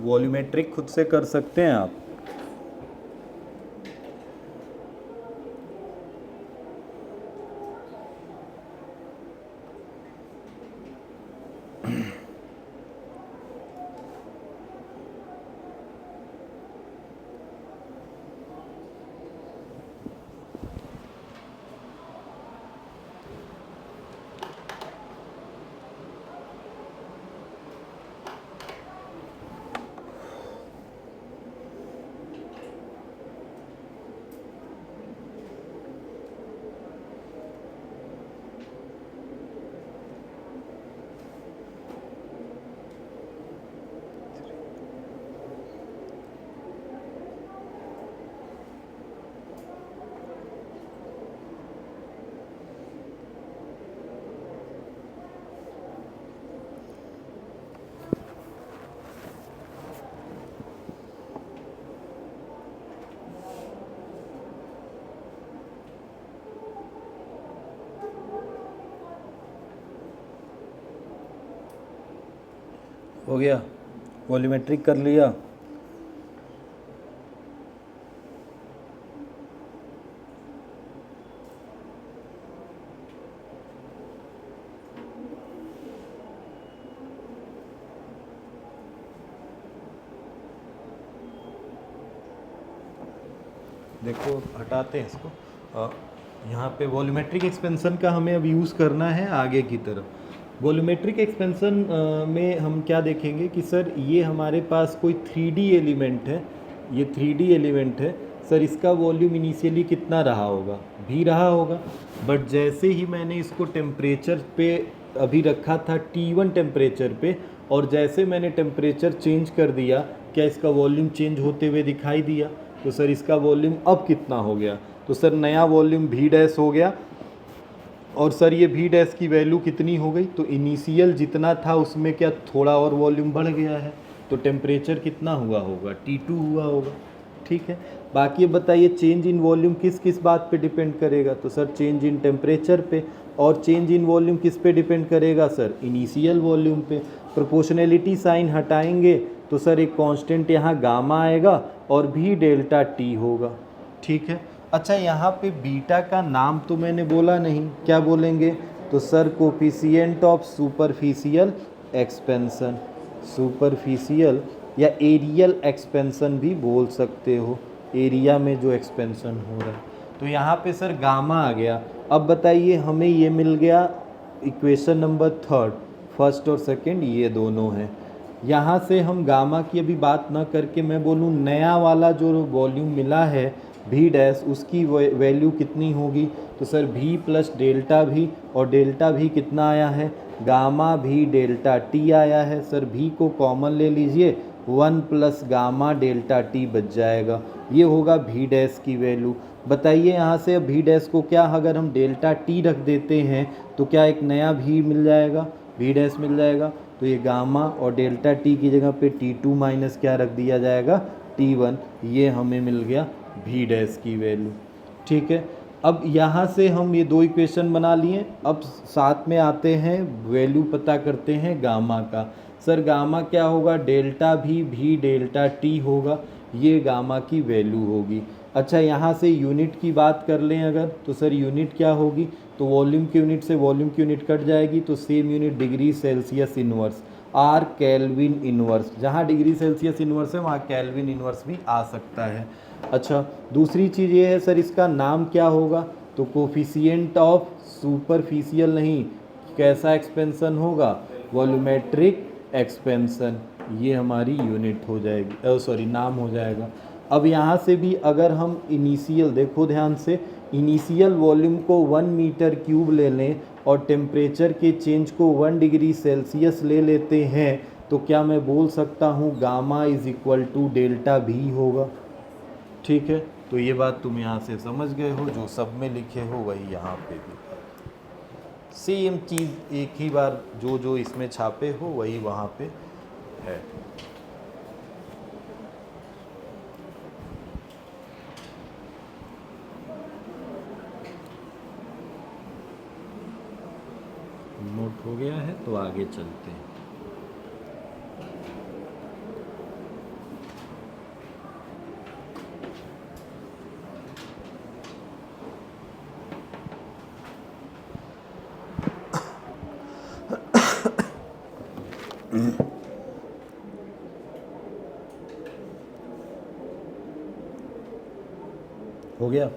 वॉल्यूमेट्रिक खुद से कर सकते हैं आप। हो गया, वॉल्यूमेट्रिक कर लिया। देखो हटाते हैं इसको, यहाँ पे वॉल्यूमेट्रिक एक्सपेंशन का हमें अब यूज़ करना है आगे की तरफ। वॉल्यूमेट्रिक एक्सपेंशन में हम क्या देखेंगे कि सर ये हमारे पास कोई 3D एलिमेंट है, ये 3D एलिमेंट है सर, इसका वॉल्यूम इनिशियली कितना रहा होगा, भी रहा होगा। बट जैसे ही मैंने इसको टेम्परेचर पे अभी रखा था T1 टेम्परेचर पे, और जैसे मैंने टेम्परेचर चेंज कर दिया, क्या इसका वॉल्यूम चेंज होते हुए दिखाई दिया। तो सर इसका वॉल्यूम अब कितना हो गया, तो सर नया वॉल्यूम V डैश हो गया। और सर ये V डैश की वैल्यू कितनी हो गई, तो इनिशियल जितना था उसमें क्या थोड़ा और वॉल्यूम बढ़ गया है, तो टेम्परेचर कितना हुआ होगा, T2 हुआ होगा। ठीक है, बाकी बताइए चेंज इन वॉल्यूम किस किस बात पे डिपेंड करेगा, तो सर चेंज इन टेम्परेचर पे। और चेंज इन वॉल्यूम किस पे डिपेंड करेगा सर, इनिशियल वॉल्यूम पे। प्रोपोर्शनैलिटी साइन हटाएंगे तो सर एक कांस्टेंट यहाँ गामा आएगा और भी डेल्टा टी होगा। ठीक है, अच्छा यहाँ पे बीटा का नाम तो मैंने बोला नहीं, क्या बोलेंगे, तो sir coefficient of superficial expansion, superficial या एरियल एक्सपेंशन भी बोल सकते हो, एरिया में जो एक्सपेंशन हो रहा है। तो यहाँ पे सर गामा आ गया। अब बताइए हमें ये मिल गया इक्वेशन नंबर 3, फर्स्ट और सेकंड ये दोनों हैं। यहाँ से हम गामा की अभी बात ना करके मैं बोलूँ नया वाला जो वॉल्यूम मिला है V डैश, उसकी वैल्यू कितनी होगी, तो sir V plus delta V, और डेल्टा V कितना आया है, गामा V डेल्टा T आया है। सर V को कॉमन ले लीजिए, 1 प्लस गामा डेल्टा T बच जाएगा, ये होगा V डैश की वैल्यू। बताइए यहाँ से अब V डैश को क्या अगर हम डेल्टा T रख देते हैं तो क्या एक नया V मिल जाएगा, V डैश मिल जाएगा। तो ये गामा और डेल्टा T की जगह पे T2 माइनस क्या रख दिया जाएगा, T1, ये हमें मिल गया V डैश की वैल्यू। ठीक है, अब यहाँ से हम ये दो इक्वेशन बना लिए, अब साथ में आते हैं वैल्यू पता करते हैं गामा का। सर गामा क्या होगा, डेल्टा भी डेल्टा T होगा, ये गामा की वैल्यू होगी। अच्छा यहाँ से यूनिट की बात कर लें अगर, तो सर यूनिट क्या होगी, तो वॉल्यूम की यूनिट से वॉल्यूम की यूनिट कट जाएगी, तो same unit degree Celsius inverse, or Kelvin inverse, जहाँ डिग्री सेल्सियस इनवर्स है वहाँ केल्विन इनवर्स भी आ सकता है। अच्छा दूसरी चीज़ ये है सर इसका नाम क्या होगा, तो कोफिशिएंट ऑफ सुपरफिशियल नहीं, कैसा एक्सपेंशन होगा, वॉल्यूमेट्रिक एक्सपेंशन, ये हमारी यूनिट हो जाएगी, सॉरी नाम हो जाएगा। अब यहाँ से भी अगर हम इनिशियल, देखो ध्यान से, इनिशियल वॉल्यूम को 1 मीटर क्यूब ले लें और टेम्परेचर के चेंज को 1 डिग्री सेल्सियस ले लेते हैं, तो क्या मैं बोल सकता हूँ gamma is equal to delta भी होगा। ठीक है, तो ये बात तुम यहाँ से समझ गए हो, जो सब में लिखे हो वही यहाँ पे भी सेम चीज़, एक ही बार जो जो इसमें छापे हो वही वहाँ पे है। नोट हो गया है तो आगे चलते हैं। हो गया।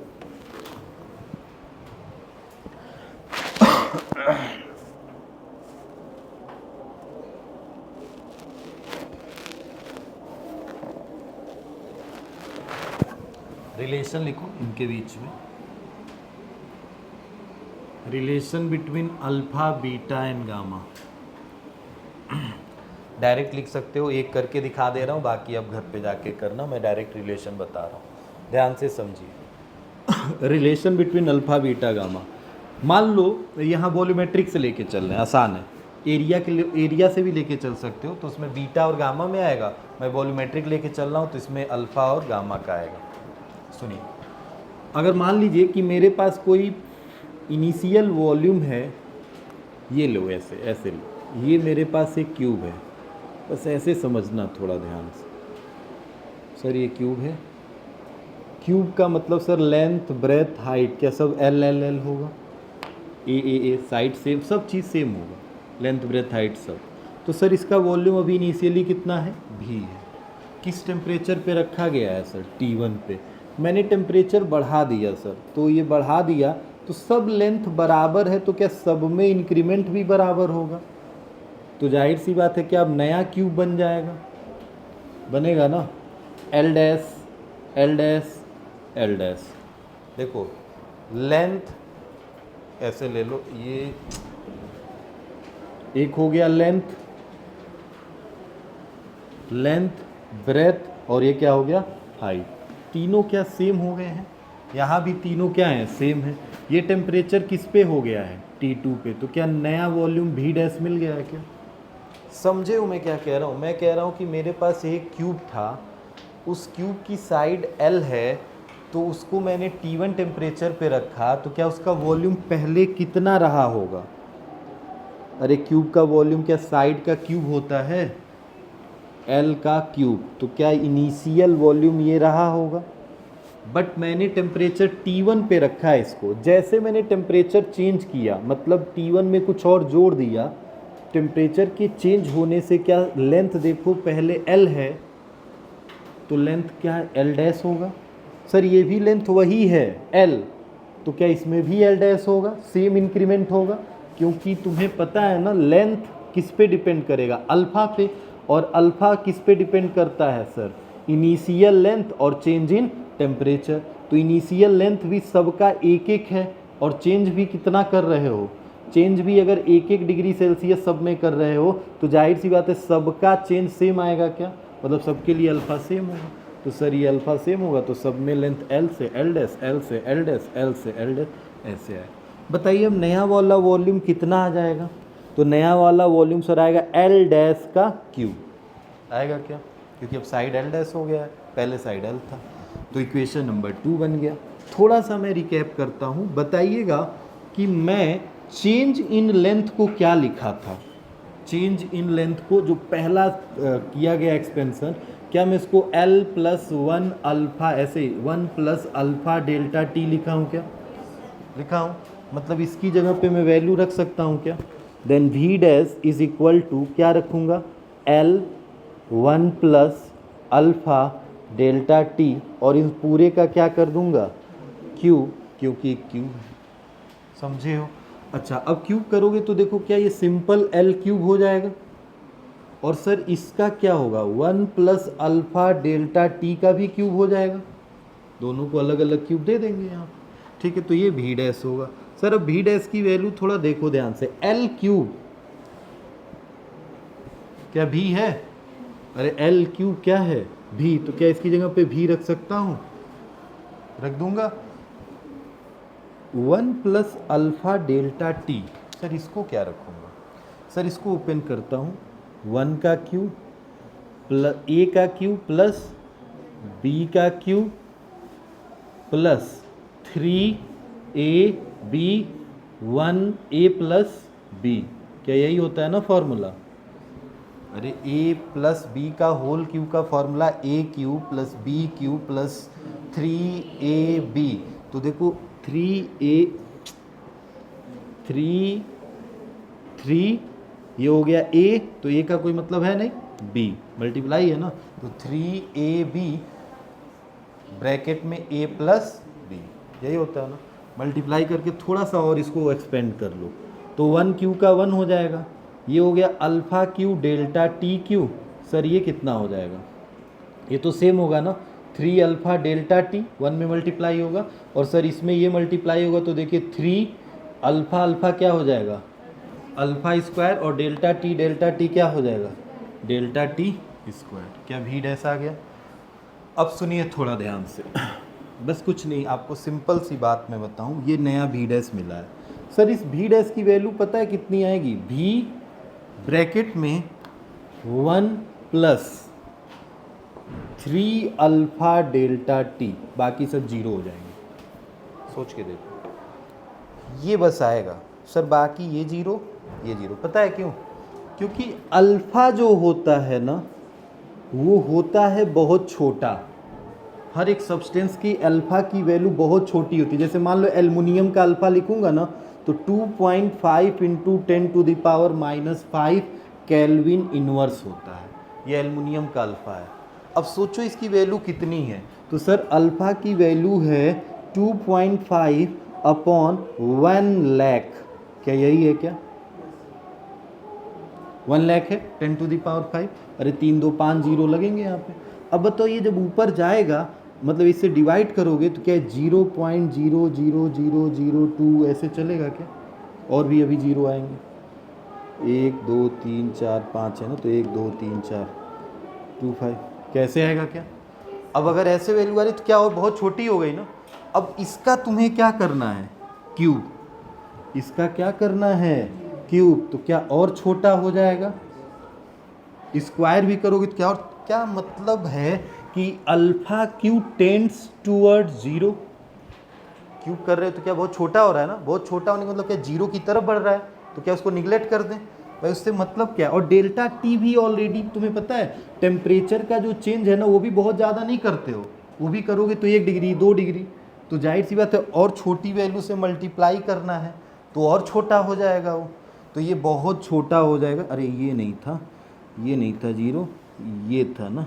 रिलेशन लिखो इनके बीच में, relation between alpha beta and gamma. Direct लिख सकते हो, एक करके दिखा दे रहा हूँ, बाकी अब घर पे जाके करना, मैं डायरेक्ट रिलेशन बता रहा हूँ, ध्यान से समझिए। Relation between alpha beta gamma, मान लो यहाँ वॉल्यूमेट्रिक से लेके चल रहे हैं, आसान है, एरिया के लिए एरिया से भी लेके चल सकते हो, तो उसमें बीटा और गामा में आएगा। मैं वॉल्यूमेट्रिक लेके चल रहा हूँ तो इसमें अल्फा और गामा का आएगा। सुनिए, अगर मान लीजिए कि मेरे पास कोई इनिशियल वॉल्यूम है, ये लो, ऐसे ऐसे लो, ये मेरे पास एक क्यूब है, बस ऐसे समझना थोड़ा ध्यान से। सर ये क्यूब है, क्यूब का मतलब सर लेंथ ब्रेथ हाइट क्या सब एल एल एल होगा, ए साइड सेम, सब चीज़ सेम होगा, लेंथ ब्रेथ हाइट सब। तो सर इसका वॉल्यूम अभी इनिशियली कितना है, भी है। किस टेम्परेचर पे रखा गया है सर, T1 पे। मैंने टेम्परेचर बढ़ा दिया सर, तो ये बढ़ा दिया तो सब लेंथ बराबर है, तो क्या सब में इंक्रीमेंट भी बराबर होगा, तो जाहिर सी बात है कि अब नया क्यूब बन जाएगा, बनेगा ना, L dash L dash L dash. देखो लेंथ ऐसे ले लो, ये एक हो गया लेंथ, लेंथ ब्रेथ, और ये क्या हो गया हाइट, तीनों क्या सेम हो गए हैं, यहाँ भी तीनों क्या हैं, सेम है। ये टेम्परेचर किस पे हो गया है, T2 पे, तो क्या नया वॉल्यूम भी डैश मिल गया है क्या। समझे हो मैं क्या कह रहा हूँ, मैं कह रहा हूँ कि मेरे पास एक क्यूब था, उस क्यूब की साइड L है, तो उसको मैंने T1 टेम्परेचर पे रखा, तो क्या उसका वॉल्यूम पहले कितना रहा होगा। अरे क्यूब का वॉल्यूम क्या साइड का क्यूब होता है, L का क्यूब, तो क्या इनिशियल वॉल्यूम ये रहा होगा। बट मैंने टेम्परेचर T1 पे रखा है इसको, जैसे मैंने टेम्परेचर चेंज किया, मतलब T1 में कुछ और जोड़ दिया, टेम्परेचर के चेंज होने से क्या लेंथ देखो पहले L है, तो लेंथ क्या है, L डैश होगा। सर ये भी लेंथ वही है L, तो क्या इसमें भी L डैश होगा, सेम इंक्रीमेंट होगा, क्योंकि तुम्हें पता है ना लेंथ किस पे डिपेंड करेगा, अल्फ़ा पे, और अल्फ़ा किस पे डिपेंड करता है सर, इनिशियल लेंथ और चेंज इन टेम्परेचर। तो इनिशियल लेंथ भी सबका एक एक है, और चेंज भी कितना कर रहे हो, चेंज भी अगर 1-1 डिग्री सेल्सियस सब में कर रहे हो, तो जाहिर सी बात है सबका चेंज सेम आएगा क्या, मतलब सबके लिए अल्फ़ा सेम होगा। तो सर ये अल्फ़ा सेम होगा, तो सब में लेंथ L से L डैश, L से L डैश, L से L डैश, ऐसे आए। बताइए अब नया वाला वॉल्यूम कितना आ जाएगा, तो नया वाला वॉल्यूम सर आएगा L डैश का क्यूब आएगा क्या, क्योंकि अब साइड L डैश हो गया है, पहले साइड L था। तो इक्वेशन नंबर 2 बन गया। थोड़ा सा मैं रिकैप करता हूँ, बताइएगा कि मैं चेंज इन लेंथ को क्या लिखा था, चेंज इन लेंथ को जो पहला किया गया एक्सपेंशन, क्या मैं इसको L+1 अल्फ़ा, ऐसे 1 प्लस अल्फ़ा डेल्टा T लिखा हूँ क्या, लिखा हूँ, मतलब इसकी जगह पे मैं वैल्यू रख सकता हूँ क्या। Then V dash is equal to क्या रखूँगा, L1 plus alpha delta T, और इन पूरे का क्या कर दूँगा Q, क्योंकि क्यूब है, समझे हो। अच्छा अब क्यूब करोगे तो देखो क्या ये सिंपल L क्यूब हो जाएगा, और सर इसका क्या होगा, 1 प्लस अल्फा डेल्टा टी का भी क्यूब हो जाएगा, दोनों को अलग अलग क्यूब दे देंगे यहाँ। ठीक है, तो ये भी डैश होगा। सर अब भी डैश की वैल्यू थोड़ा देखो ध्यान से, एल क्यूब क्या भी है, अरे एल क्यूब क्या है भी, तो क्या इसकी जगह पे भी रख सकता हूँ, रख दूंगा। 1 plus alpha delta T, sir इसको क्या रखूँगा, सर इसको ओपन करता हूँ, 1 का क्यूब प्लस ए का क्यूब प्लस बी का cube plus 3ab 1a plus B, क्या यही होता है ना फॉर्मूला। अरे a प्लस बी का होल क्यूब का formula a cube plus B cube plus 3ab, तो देखो 3 ये हो गया a, तो a का कोई मतलब है नहीं, b मल्टीप्लाई है ना, तो 3ab ब्रैकेट में a प्लस बी, यही होता है ना। मल्टीप्लाई करके थोड़ा सा और इसको एक्सपेंड कर लो, तो 1 क्यू का 1 हो जाएगा, ये हो गया alpha Q delta T Q. Sir ये कितना हो जाएगा, ये तो सेम होगा ना, 3 अल्फ़ा डेल्टा टी 1 में मल्टीप्लाई होगा, और सर इसमें ये मल्टीप्लाई होगा, तो देखिए 3 अल्फ़ा अल्फ़ा क्या हो जाएगा, अल्फ़ा स्क्वायर, और डेल्टा टी क्या हो जाएगा, डेल्टा टी स्क्वायर। क्या भी डैश आ गया। अब सुनिए थोड़ा ध्यान से, बस कुछ नहीं, आपको सिंपल सी बात मैं बताऊं, ये नया भी डैश मिला है। सर इस भी डैश की वैल्यू पता है कितनी आएगी, भी ब्रैकेट में 1 प्लस 3 अल्फ़ा डेल्टा टी, बाकी सब जीरो हो जाएंगे, सोच के देखो, ये बस आएगा सर, बाकी ये जीरो ये जीरो। पता है क्यों, क्योंकि अल्फ़ा जो होता है ना वो होता है बहुत छोटा, हर एक सब्सटेंस की अल्फ़ा की वैल्यू बहुत छोटी होती है। जैसे मान लो एल्युमिनियम का अल्फ़ा लिखूंगा ना, तो 2.5 इंटू 10⁻⁻5 केल्विन इनवर्स होता है, ये एल्युमिनियम का अल्फ़ा है। अब सोचो इसकी वैल्यू कितनी है, तो सर अल्फ़ा की वैल्यू है 2.5 अपॉन 1 लाख, क्या यही है क्या, 1 लाख है 10⁻5, अरे 3 2 5 जीरो लगेंगे यहाँ पे। अब बताओ ये जब ऊपर जाएगा, मतलब इससे डिवाइड करोगे तो क्या 0.00002 ऐसे चलेगा क्या, और भी अभी जीरो आएंगे, 1 2 3 4 5 है ना, तो 1 2 3 4 2 5 कैसे आएगा क्या। अब अगर ऐसे वैल्यू आ रही तो क्या हो, बहुत छोटी हो गई ना। अब इसका तुम्हें क्या करना है, क्यूब, इसका क्या करना है क्यूब, तो क्या और छोटा हो जाएगा, स्क्वायर भी करोगे तो क्या, और क्या मतलब है कि alpha Q tends toward zero, cube कर रहे हो तो क्या बहुत छोटा हो रहा है ना, बहुत छोटा होने का मतलब क्या जीरो की तरफ बढ़ रहा है, तो क्या उसको निगलेक्ट कर दें भाई, उससे मतलब क्या। और डेल्टा टी भी ऑलरेडी तुम्हें पता है टेम्परेचर का जो चेंज है ना वो भी बहुत ज़्यादा नहीं करते हो, वो भी करोगे तो 1 डिग्री 2 डिग्री, तो जाहिर सी बात है और छोटी वैल्यू से मल्टीप्लाई करना है तो और छोटा हो जाएगा वो, तो ये बहुत छोटा हो जाएगा। अरे ये नहीं था जीरो, ये था ना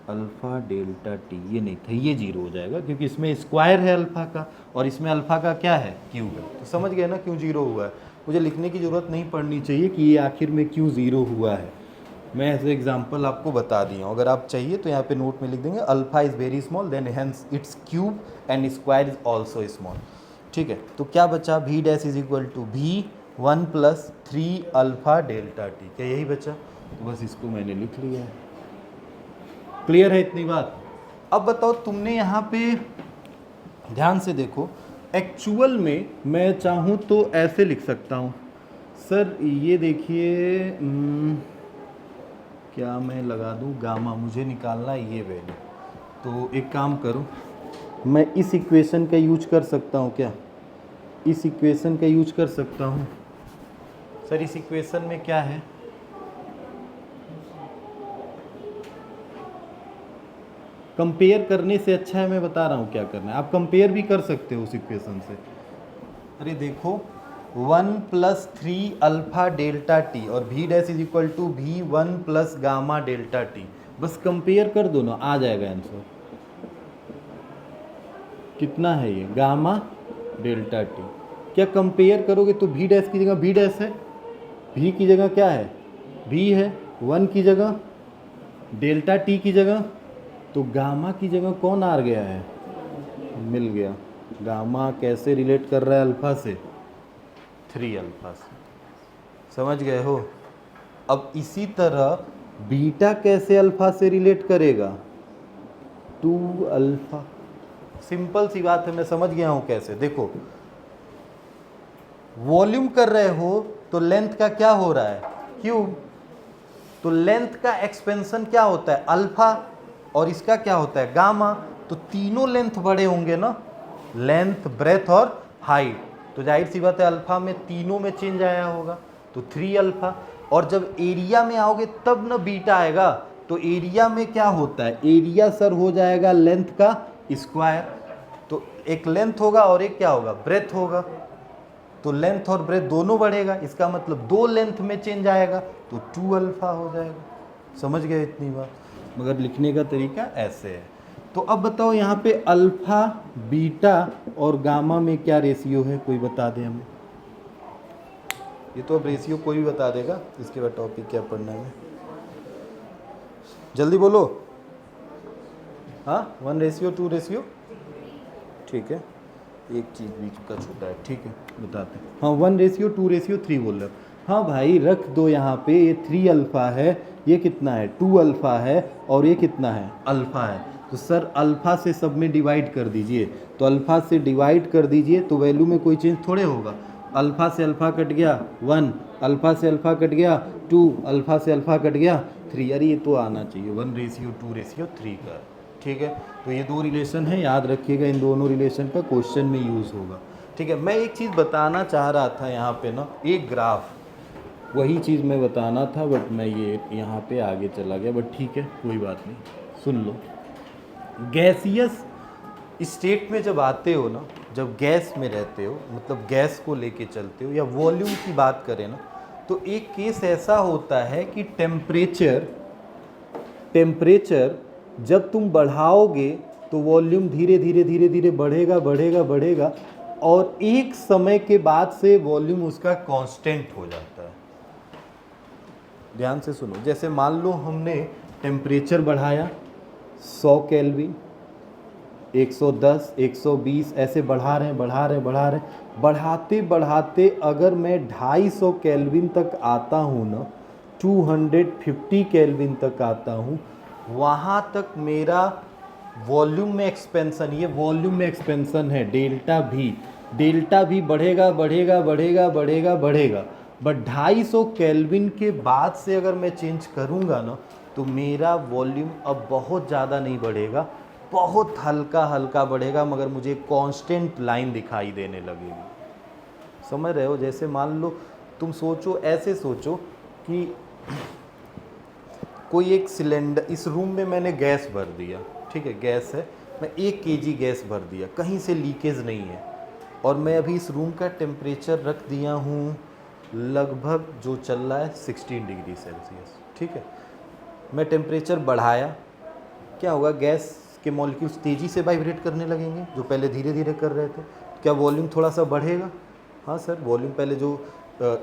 अल्फ़ा डेल्टा टी, ये नहीं था, ये जीरो हो जाएगा क्योंकि इसमें स्क्वायर है अल्फ़ा का और इसमें अल्फ़ा का क्या है, क्यूब है। तो समझ गए ना क्यों जीरो हुआ है, मुझे लिखने की ज़रूरत नहीं पड़नी चाहिए कि ये आखिर में क्यों ज़ीरो हुआ है, मैं ऐसे एग्जांपल आपको बता दिया हूँ। अगर आप चाहिए तो यहाँ पे नोट में लिख देंगे alpha is very small then hence its cube and square is also small. ठीक है, तो क्या बचा, भी डैश इज इक्वल टू भी 1 प्लस 3 अल्फ़ा डेल्टा टी, क्या यही बचा, तो बस इसको मैंने लिख लिया है। क्लियर है इतनी बात। अब बताओ तुमने यहाँ पे ध्यान से देखो, एक्चुअल में मैं चाहूँ तो ऐसे लिख सकता हूँ सर, ये देखिए क्या मैं लगा दूँ गामा, मुझे निकालना है ये वैल्यू, तो एक काम करो, मैं इस इक्वेशन का यूज कर सकता हूँ क्या, इस इक्वेशन का यूज कर सकता हूँ। सर इस इक्वेशन में क्या है, कंपेयर करने से अच्छा है, मैं बता रहा हूँ क्या करना है, आप कंपेयर भी कर सकते हो उस इक्वेशन से। अरे देखो 1 प्लस 3 अल्फ़ा डेल्टा टी और भी डैश इज इक्वल टू भी 1 प्लस गामा डेल्टा टी, बस कंपेयर कर दो ना, आ जाएगा आंसर। कितना है ये, गामा डेल्टा टी, क्या कंपेयर करोगे तो भी डैश की जगह भी डैश है, भी की जगह क्या है भी है 1 की जगह, डेल्टा टी की जगह, तो गामा की जगह कौन आ गया है, मिल गया। गामा कैसे रिलेट कर रहा है अल्फा से, 3 अल्फा से, समझ गए हो। अब इसी तरह बीटा कैसे अल्फा से रिलेट करेगा, 2 अल्फा। सिंपल सी बात है, मैं समझ गया हूं कैसे। देखो वॉल्यूम कर रहे हो तो लेंथ का क्या हो रहा है, क्यूब, तो लेंथ का एक्सपेंशन क्या होता है अल्फा, और इसका क्या होता है गामा, तो तीनों लेंथ बड़े होंगे ना, लेंथ ब्रेथ और हाइट, तो जाहिर सी बात है अल्फा में तीनों में चेंज आया होगा, तो 3 अल्फा। और जब एरिया में आओगे तब ना बीटा आएगा, तो एरिया में क्या होता है, एरिया सर हो जाएगा लेंथ का स्क्वायर, तो एक लेंथ होगा और एक क्या होगा ब्रेथ होगा, तो लेंथ और ब्रेथ दोनों बढ़ेगा, इसका मतलब 2 लेंथ में चेंज आएगा, तो 2 अल्फा हो जाएगा। समझ गए इतनी बात, मगर लिखने का तरीका ऐसे है। तो अब बताओ यहाँ पे अल्फा, बीटा और गामा में क्या रेशियो है, कोई बता दे हमें। ये तो अब रेशियो कोई भी बता देगा, इसके बाद टॉपिक क्या पढ़ना है, जल्दी बोलो। हाँ 1:2 रेशियो, ठीक है, एक चीज़ बीच का छूटा है, ठीक है बताते हैं। हाँ 1:2:3 बोल रहे हो, हाँ भाई रख दो यहाँ पे, ये 3 अल्फा है, ये कितना है 2 अल्फा है, और ये कितना है अल्फा है, तो सर अल्फा से सब में डिवाइड कर दीजिए, तो अल्फा से डिवाइड कर दीजिए तो वैल्यू में कोई चेंज थोड़े होगा, अल्फा से अल्फा कट गया 1, अल्फा से अल्फा कट गया 2, अल्फा से अल्फा कट गया 3, अरे ये तो आना चाहिए 1:2:3 का, ठीक है। तो ये 2 रिलेशन है, याद रखिएगा, इन दोनों रिलेशन का क्वेश्चन में यूज़ होगा, ठीक है। मैं एक चीज़ बताना चाह रहा था यहाँ पे ना, एक ग्राफ, वही चीज़ मैं बताना था, बट मैं ये यहाँ पे आगे चला गया, बट ठीक है कोई बात नहीं, सुन लो। गैसियस स्टेट में जब आते हो ना, जब गैस में रहते हो, मतलब गैस को लेके चलते हो, या वॉल्यूम की बात करें ना, तो एक केस ऐसा होता है कि टेम्परेचर जब तुम बढ़ाओगे तो वॉल्यूम धीरे धीरे धीरे धीरे बढ़ेगा बढ़ेगा बढ़ेगा, और एक समय के बाद से वॉल्यूम उसका कांस्टेंट हो जाता है। ध्यान से सुनो, जैसे मान लो हमने टेम्परेचर बढ़ाया 100 केल्विन, 110, 120, ऐसे बढ़ा रहे बढ़ाते बढ़ाते अगर मैं 250 केल्विन तक आता हूँ ना, 250 केल्विन तक आता हूँ, वहाँ तक मेरा वॉल्यूम में एक्सपेंशन, ये वॉल्यूम में एक्सपेंशन है, डेल्टा भी बढ़ेगा बढ़ेगा बढ़ेगा बढ़ेगा बढ़ेगा, बट 250 केल्विन के बाद से अगर मैं चेंज करूँगा ना, तो मेरा वॉल्यूम अब बहुत ज़्यादा नहीं बढ़ेगा, बहुत हल्का हल्का बढ़ेगा, मगर मुझे कांस्टेंट लाइन दिखाई देने लगेगी। समझ रहे हो, जैसे मान लो तुम सोचो, ऐसे सोचो कि कोई एक सिलेंडर, इस रूम में मैंने गैस भर दिया, ठीक है गैस है, मैं 1 kg गैस भर दिया, कहीं से लीकेज नहीं है, और मैं अभी इस रूम का टेम्परेचर रख दिया हूँ लगभग जो चल रहा है 16 डिग्री सेल्सियस, ठीक है। मैं टेम्परेचर बढ़ाया, क्या होगा, गैस के मॉलिक्यूल्स तेज़ी से वाइब्रेट करने लगेंगे, जो पहले धीरे धीरे कर रहे थे, क्या वॉल्यूम थोड़ा सा बढ़ेगा, हाँ सर, वॉल्यूम पहले जो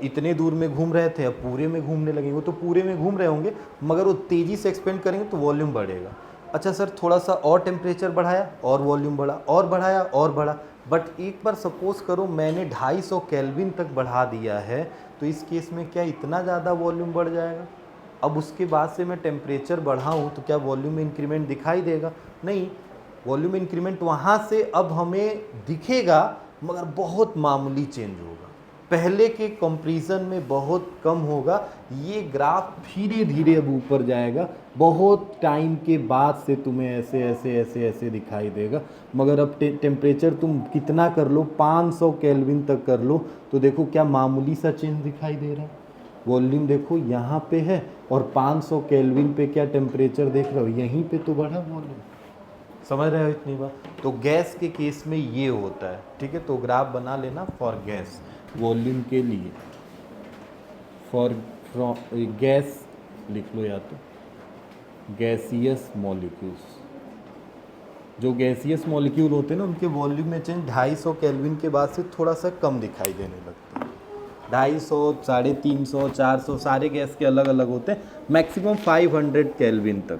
इतने दूर में घूम रहे थे अब पूरे में घूमने लगेंगे, वो तो पूरे में घूम रहे होंगे, मगर वो तेज़ी से एक्सपेंड करेंगे तो वॉल्यूम बढ़ेगा। अच्छा सर, थोड़ा सा और टेम्परेचर बढ़ाया और वॉल्यूम बढ़ा, और बढ़ाया और बढ़ा, बट एक बार सपोज करो मैंने 250 केल्विन तक बढ़ा दिया है, तो इस केस में क्या इतना ज़्यादा वॉल्यूम बढ़ जाएगा। अब उसके बाद से मैं टेम्परेचर बढ़ाऊँ तो क्या वॉल्यूम में इंक्रीमेंट दिखाई देगा, नहीं, वॉल्यूम इंक्रीमेंट वहाँ से अब हमें दिखेगा, मगर बहुत मामूली चेंज होगा, पहले के कंपैरिजन में बहुत कम होगा। ये ग्राफ धीरे धीरे अब ऊपर जाएगा, बहुत टाइम के बाद से तुम्हें ऐसे ऐसे ऐसे ऐसे दिखाई देगा, मगर अब टेम्परेचर तुम कितना कर लो, 500 केल्विन तक कर लो, तो देखो क्या मामूली सा चेंज दिखाई दे रहा है। वॉल्यूम देखो यहाँ पे है, और 500 केल्विन पे क्या टेम्परेचर देख रहे हो, यहीं पे तो बढ़ा वॉल्यूम। समझ रहे हो इतनी बात। तो गैस के केस में ये होता है, ठीक है। तो ग्राफ बना लेना फॉर गैस, वॉल्यूम के लिए, फॉर गैस लिख लो, या तो गैसियस मॉलिक्यूल्स, जो गैसियस मॉलिक्यूल होते हैं ना, उनके वॉल्यूम में चेंज 250 केल्विन के बाद से थोड़ा सा कम दिखाई देने लगता है। 250, 350, 400 सारे गैस के अलग अलग होते हैं, मैक्सिमम 500 केल्विन तक,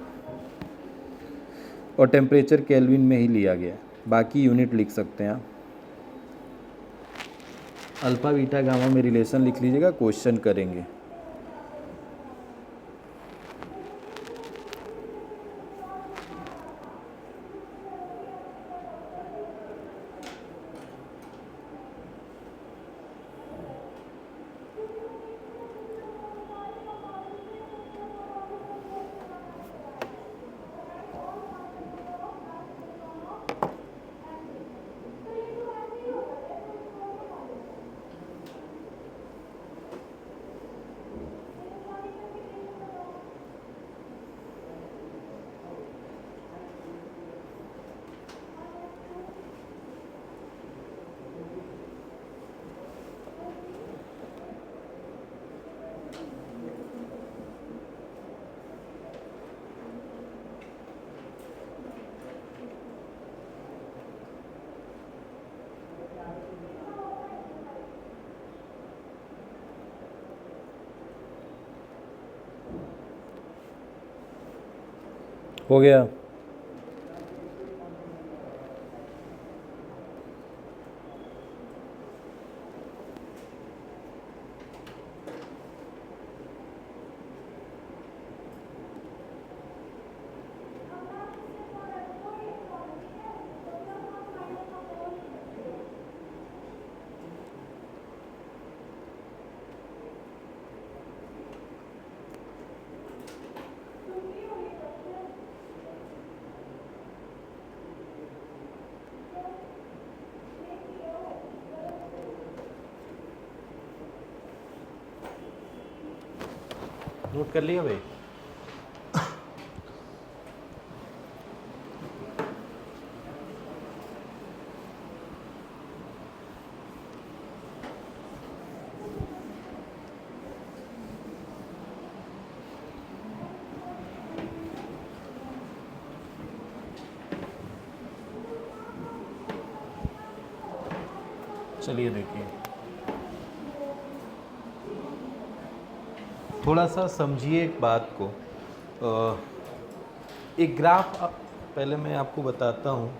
और टेम्परेचर केल्विन में ही लिया गया है, बाकी यूनिट लिख सकते हैं आप। अल्फ़ा बीटा गामा में रिलेशन लिख लीजिएगा, क्वेश्चन करेंगे। हो गया। नोट कर लिया भाई? चलिए देखिए, थोड़ा सा समझिए एक बात को। एक ग्राफ पहले मैं आपको बताता हूँ,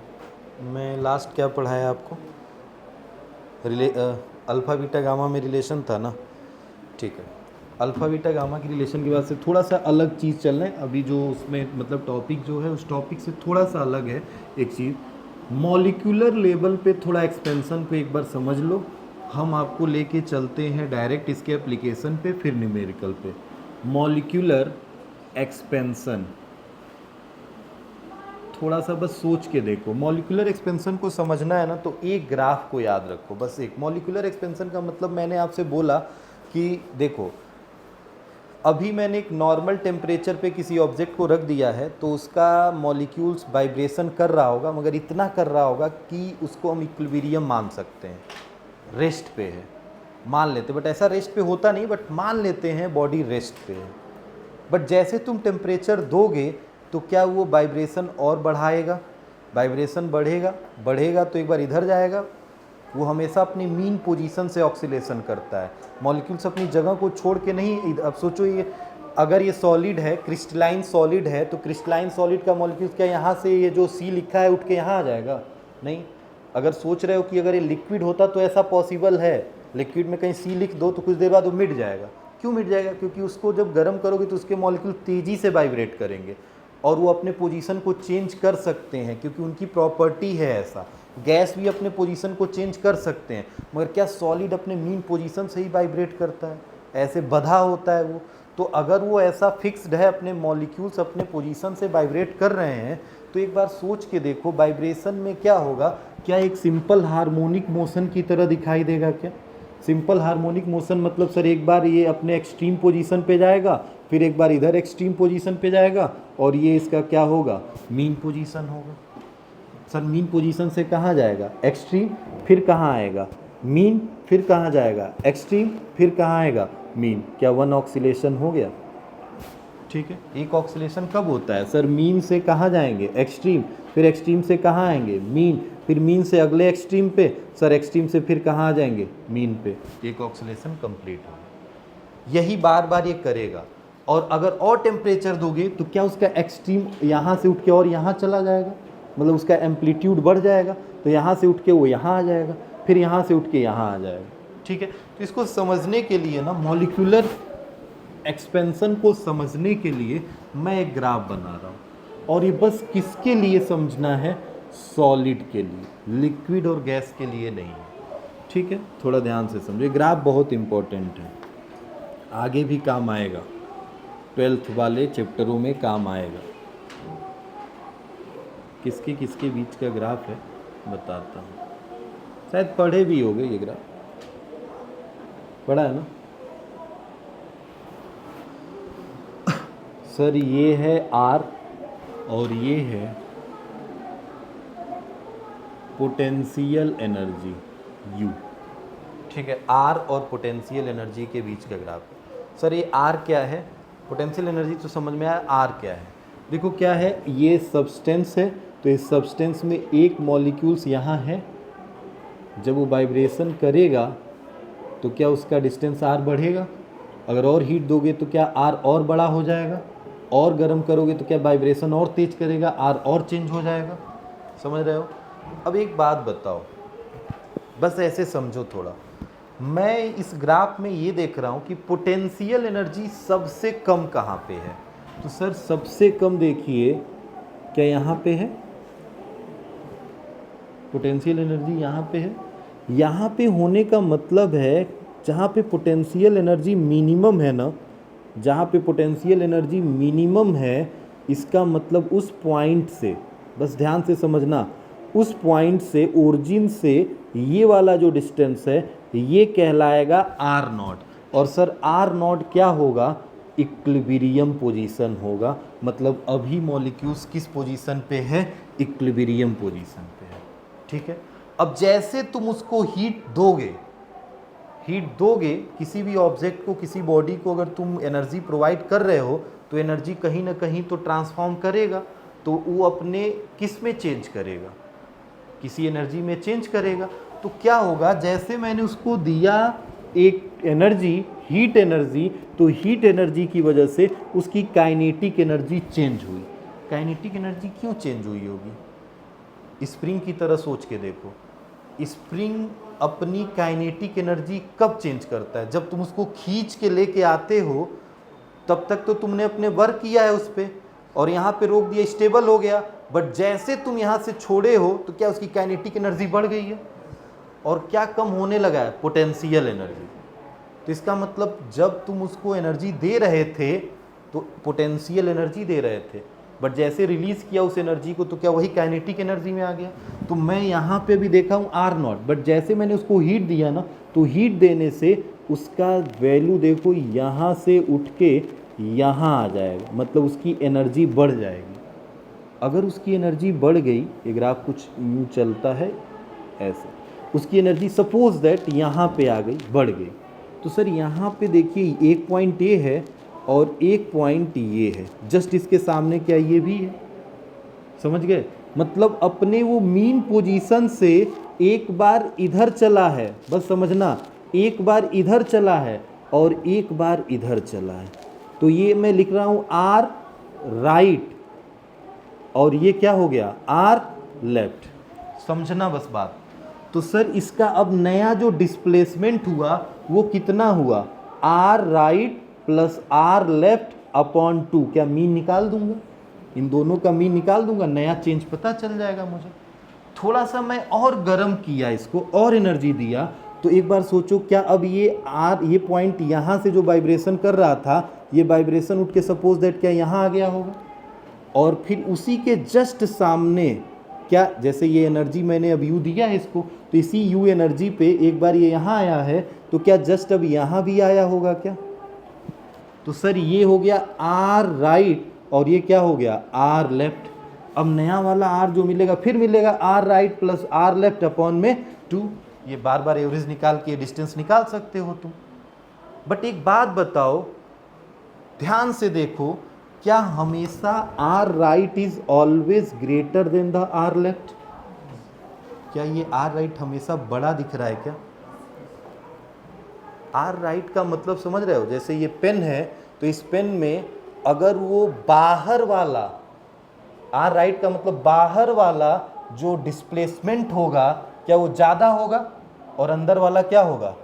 मैं लास्ट क्या पढ़ाया आपको, अल्फ़ा बीटा गामा में रिलेशन था ना, ठीक है। अल्फ़ा बीटा गामा की रिलेशन के बाद से थोड़ा सा अलग चीज़ चल रहा है अभी, जो उसमें मतलब टॉपिक जो है उस टॉपिक से थोड़ा सा अलग है एक चीज़। मॉलिक्यूलर लेवल पे थोड़ा एक्सपेंशन को एक बार समझ लो, हम आपको लेके चलते हैं डायरेक्ट इसके एप्लीकेशन पे, फिर न्यूमेरिकल पे। मॉलिक्यूलर एक्सपेंशन थोड़ा सा बस सोच के देखो, मॉलिक्यूलर एक्सपेंशन को समझना है ना तो एक ग्राफ को याद रखो, बस एक। मॉलिक्यूलर एक्सपेंशन का मतलब मैंने आपसे बोला कि देखो, अभी मैंने एक नॉर्मल टेम्परेचर पे किसी ऑब्जेक्ट को रख दिया है तो उसका मॉलिक्यूल्स वाइब्रेशन कर रहा होगा, मगर इतना कर रहा होगा कि उसको हम इक्विलिब्रियम मान सकते हैं, रेस्ट पे है मान लेते, बट ऐसा रेस्ट पे होता नहीं, बट मान लेते हैं बॉडी रेस्ट पे है। बट जैसे तुम टेम्परेचर दोगे तो क्या वो वाइब्रेशन और बढ़ाएगा, वाइब्रेशन बढ़ेगा, बढ़ेगा तो एक बार इधर जाएगा, वो हमेशा अपनी मीन पोजीशन से ऑक्सीलेशन करता है। मॉलिक्यूल्स अपनी जगह को छोड़ के नहीं। अब सोचो, ये अगर ये सॉलिड है, क्रिस्टलाइन सॉलिड है, तो क्रिस्टलाइन सॉलिड का मॉलिक्यूल्स क्या यहाँ से ये जो सी लिखा है उठ के यहाँ आ जाएगा? नहीं। अगर सोच रहे हो कि अगर ये लिक्विड होता तो ऐसा पॉसिबल है, लिक्विड में कहीं सी लिख दो तो कुछ देर बाद वो मिट जाएगा। क्यों मिट जाएगा? क्योंकि उसको जब गर्म करोगे तो उसके मॉलिक्यूल तेज़ी से वाइब्रेट करेंगे और वो अपने पोजीशन को चेंज कर सकते हैं, क्योंकि उनकी प्रॉपर्टी है ऐसा। गैस भी अपने पोजीशन को चेंज कर सकते हैं, मगर क्या सॉलिड अपने मीन पोजीशन से ही वाइब्रेट करता है? ऐसे बधा होता है वो। तो अगर वो ऐसा फिक्स्ड है, अपने मॉलिक्यूल्स अपने पोजीशन से वाइब्रेट कर रहे हैं, तो एक बार सोच के देखो वाइब्रेशन में क्या होगा। क्या एक सिंपल हार्मोनिक मोशन की तरह दिखाई देगा क्या? सिंपल हार्मोनिक मोशन मतलब सर एक बार ये अपने एक्सट्रीम पोजीशन पे जाएगा, फिर एक बार इधर एक्सट्रीम पोजीशन पे जाएगा, और ये इसका क्या होगा? मीन पोजीशन होगा। सर मीन पोजीशन से कहाँ जाएगा? एक्सट्रीम, फिर कहाँ आएगा? मीन, फिर कहाँ जाएगा? एक्सट्रीम, फिर कहाँ आएगा? मीन। क्या वन ऑक्सीलेशन हो गया? ठीक है। एक ऑक्सीलेशन कब होता है? सर मीन से कहाँ जाएंगे? एक्सट्रीम, फिर एक्सट्रीम से कहाँ आएंगे? मीन, फिर मीन से अगले एक्सट्रीम पे, सर एक्सट्रीम से फिर कहाँ आ जाएंगे, मीन पे, एक ऑक्सीलेशन कंप्लीट हो। यही बार बार ये करेगा। और अगर और टेम्परेचर दोगे तो क्या उसका एक्सट्रीम यहाँ से उठ के और यहाँ चला जाएगा, मतलब उसका एम्पलीट्यूड बढ़ जाएगा, तो यहाँ से उठ के वो यहाँ आ जाएगा, फिर यहाँ से उठ के यहाँ आ जाएगा। ठीक है, तो इसको समझने के लिए ना, मॉलिक्यूलर एक्सपेंशन को समझने के लिए मैं एक ग्राफ बना रहा हूँ, और ये बस किसके लिए समझना है, सॉलिड के लिए, लिक्विड और गैस के लिए नहीं। ठीक है, थोड़ा ध्यान से समझिए, ग्राफ बहुत इंपॉर्टेंट है, आगे भी काम आएगा, 12th वाले चैप्टरों में काम आएगा। किसके किसके बीच का ग्राफ है बताता हूँ, शायद पढ़े भी होगे, ये ग्राफ पढ़ा है ना सर, ये है आर और ये है पोटेंशियल एनर्जी यू। ठीक है, आर और पोटेंशियल एनर्जी के बीच का ग्राफ है। सर ये आर क्या है, पोटेंशियल एनर्जी तो समझ में आया, आर क्या है। देखो क्या है, ये सब्सटेंस है, तो इस सब्सटेंस में एक मॉलिक्यूल्स यहाँ है, जब वो वाइब्रेशन करेगा तो क्या उसका डिस्टेंस आर बढ़ेगा, अगर और हीट दोगे तो क्या आर और बड़ा हो जाएगा, और गर्म करोगे तो क्या वाइब्रेशन और तेज करेगा, आर और चेंज हो जाएगा। समझ रहे हो। अब एक बात बताओ, बस ऐसे समझो थोड़ा, मैं इस ग्राफ में ये देख रहा हूँ कि पोटेंशियल एनर्जी सबसे कम कहाँ पे है, तो सर सबसे कम देखिए क्या यहाँ पे है, पोटेंशियल एनर्जी यहाँ पे है। यहाँ पे होने का मतलब है जहाँ पे पोटेंशियल एनर्जी मिनिमम है ना, जहाँ पे पोटेंशियल एनर्जी मिनिमम है, इसका मतलब उस पॉइंट से, बस ध्यान से समझना, उस पॉइंट से, ओरिजिन से ये वाला जो डिस्टेंस है ये कहलाएगा आर नॉट। और सर आर नॉट क्या होगा, इक्विलिब्रियम पोजीशन होगा, मतलब अभी मॉलिक्यूल्स किस पोजीशन पे है, इक्विलिब्रियम पोजीशन पे है। ठीक है, अब जैसे तुम उसको हीट दोगे किसी भी ऑब्जेक्ट को, किसी बॉडी को अगर तुम एनर्जी प्रोवाइड कर रहे हो तो एनर्जी कहीं ना कहीं तो ट्रांसफॉर्म करेगा, तो वो अपने किस में चेंज करेगा, किसी एनर्जी में चेंज करेगा। तो क्या होगा, जैसे मैंने उसको दिया एक एनर्जी, हीट एनर्जी, तो हीट एनर्जी की वजह से उसकी काइनेटिक एनर्जी चेंज हुई। काइनेटिक एनर्जी क्यों चेंज हुई होगी, स्प्रिंग की तरह सोच के देखो, स्प्रिंग अपनी काइनेटिक एनर्जी कब चेंज करता है, जब तुम उसको खींच के लेके आते हो, तब तक तो तुमने अपने वर्क किया है उस पर और यहाँ पे रोक दिया, स्टेबल हो गया, बट जैसे तुम यहाँ से छोड़े हो तो क्या उसकी काइनेटिक एनर्जी बढ़ गई है, और क्या कम होने लगा है, पोटेंशियल एनर्जी। तो इसका मतलब जब तुम उसको एनर्जी दे रहे थे तो पोटेंशियल एनर्जी दे रहे थे, बट जैसे रिलीज किया उस एनर्जी को तो क्या वही काइनेटिक एनर्जी में आ गया। तो मैं यहाँ पे भी देखा हूँ आर नॉट, बट जैसे मैंने उसको हीट दिया ना, तो हीट देने से उसका वैल्यू देखो यहाँ से उठ के यहाँ आ जाएगा, मतलब उसकी एनर्जी बढ़ जाएगी। अगर उसकी एनर्जी बढ़ गई, ये ग्राफ कुछ यूँ चलता है ऐसे, उसकी एनर्जी सपोज दैट यहाँ पे आ गई, बढ़ गई, तो सर यहाँ पे देखिए एक पॉइंट ये है और एक पॉइंट ये है, जस्ट इसके सामने क्या ये भी है, समझ गए। मतलब अपने वो मीन पोजीशन से एक बार इधर चला है, बस समझना, एक बार इधर चला है और एक बार इधर चला है, तो ये मैं लिख रहा हूँ आर राइट और ये क्या हो गया, आर लेफ्ट। समझना बस बात। तो सर इसका अब नया जो डिस्प्लेसमेंट हुआ वो कितना हुआ, R right plus R left upon 2, क्या मीन निकाल दूंगा, इन दोनों का मीन निकाल दूंगा, नया चेंज पता चल जाएगा मुझे। थोड़ा सा मैं और गर्म किया इसको, और एनर्जी दिया, तो एक बार सोचो क्या अब ये पॉइंट यहाँ से जो वाइब्रेशन कर रहा था, ये वाइब्रेशन उठ के सपोज दैट क्या यहाँ आ गया होगा, और फिर उसी के जस्ट सामने क्या, जैसे ये एनर्जी मैंने अब यू दिया है इसको, तो इसी यू एनर्जी पे एक बार ये यहाँ आया है, तो क्या जस्ट अब यहाँ भी आया होगा क्या। तो सर ये हो गया आर राइट और ये क्या हो गया, आर लेफ्ट। अब नया वाला आर जो मिलेगा फिर मिलेगा R right plus R left upon में 2। ये बार बार एवरेज निकाल के डिस्टेंस निकाल सकते हो तुम। बट एक बात बताओ, ध्यान से देखो, क्या हमेशा R right is always greater than the R left. क्या ये आर राइट हमेशा बड़ा दिख रहा है क्या? आर राइट का मतलब समझ रहे हो? जैसे ये पेन है तो इस पेन में अगर वो बाहर वाला, आर राइट का मतलब बाहर वाला जो डिस्प्लेसमेंट होगा क्या वो ज़्यादा होगा और अंदर वाला क्या होगा?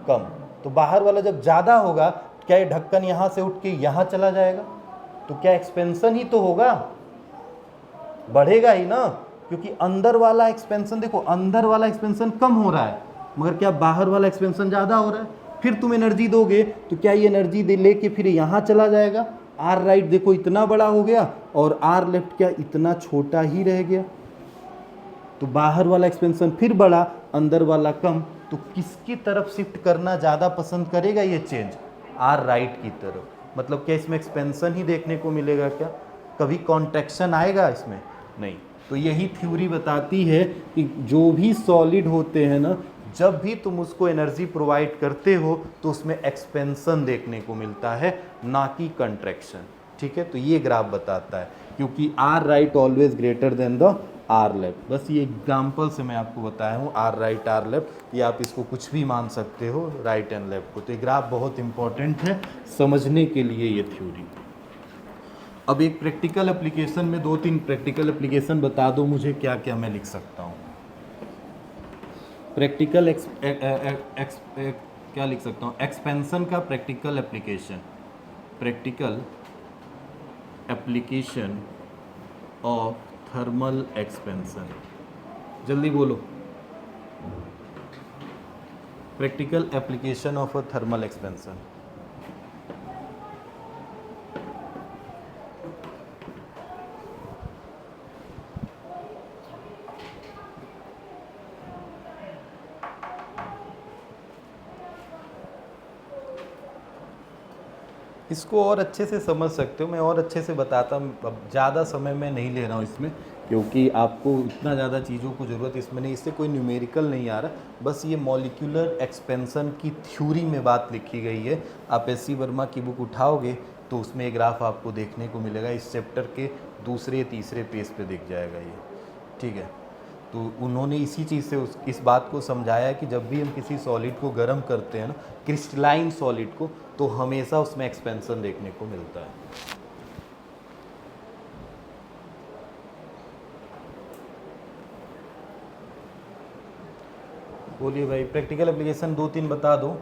कम। तो बाहर वाला जब ज़्यादा होगा क्या ये ढक्कन यहाँ से उठ के यहाँ चला जाएगा? तो क्या एक्सपेंशन ही तो होगा, बढ़ेगा ही ना, क्योंकि अंदर वाला एक्सपेंशन, देखो अंदर वाला एक्सपेंशन कम हो रहा है मगर क्या बाहर वाला एक्सपेंशन ज़्यादा हो रहा है। फिर तुम एनर्जी दोगे तो क्या ये एनर्जी दे लेके फिर यहाँ चला जाएगा? आर राइट देखो इतना बड़ा हो गया और आर लेफ्ट क्या इतना छोटा ही रह गया। तो बाहर वाला एक्सपेंशन फिर बढ़ा, अंदर वाला कम, तो किसकी तरफ शिफ्ट करना ज़्यादा पसंद करेगा ये चेंज? आर राइट की तरफ। मतलब क्या इसमें एक्सपेंशन ही देखने को मिलेगा क्या? कभी कॉन्ट्रैक्शन आएगा इसमें? नहीं। तो यही थ्योरी बताती है कि जो भी सॉलिड होते हैं ना, जब भी तुम उसको एनर्जी प्रोवाइड करते हो तो उसमें एक्सपेंशन देखने को मिलता है, ना कि कंट्रैक्शन। ठीक है, तो ये ग्राफ बताता है, क्योंकि R right always greater than the R left. बस ये एग्जाम्पल से मैं आपको बताया हूँ, आर राइट आर लेफ्ट, या आप इसको कुछ भी मान सकते हो, राइट एंड लेफ्ट को। तो ये ग्राफ बहुत इंपॉर्टेंट है समझने के लिए ये थ्योरी। अब एक प्रैक्टिकल एप्लीकेशन में 2-3 प्रैक्टिकल एप्लीकेशन बता दो मुझे, क्या क्या मैं लिख सकता हूँ। प्रैक्टिकल क्या लिख सकता हूँ? एक्सपेंशन का practical application, practical application of thermal expansion. जल्दी बोलो, practical application of a thermal expansion. इसको और अच्छे से समझ सकते हो, मैं और अच्छे से बताता हूँ, अब ज़्यादा समय मैं नहीं ले रहा हूँ इसमें, क्योंकि आपको इतना ज़्यादा चीज़ों को ज़रूरत इसमें नहीं, इससे कोई न्यूमेरिकल नहीं आ रहा, बस ये मॉलिक्यूलर एक्सपेंशन की थ्योरी में बात लिखी गई है। आप एस.सी. वर्मा की बुक उठाओगे तो उसमें एक ग्राफ आपको देखने को मिलेगा, इस चैप्टर के दूसरे तीसरे पेज पे दिख जाएगा ये। ठीक है, तो उन्होंने इसी चीज़ से इस बात को समझाया कि जब भी हम किसी सॉलिड को गर्म करते हैं ना, क्रिस्टलाइन सॉलिड को, तो हमेशा उसमें एक्सपेंशन देखने को मिलता है। बोलिए भाई, प्रैक्टिकल एप्लीकेशन 2-3 बता दो।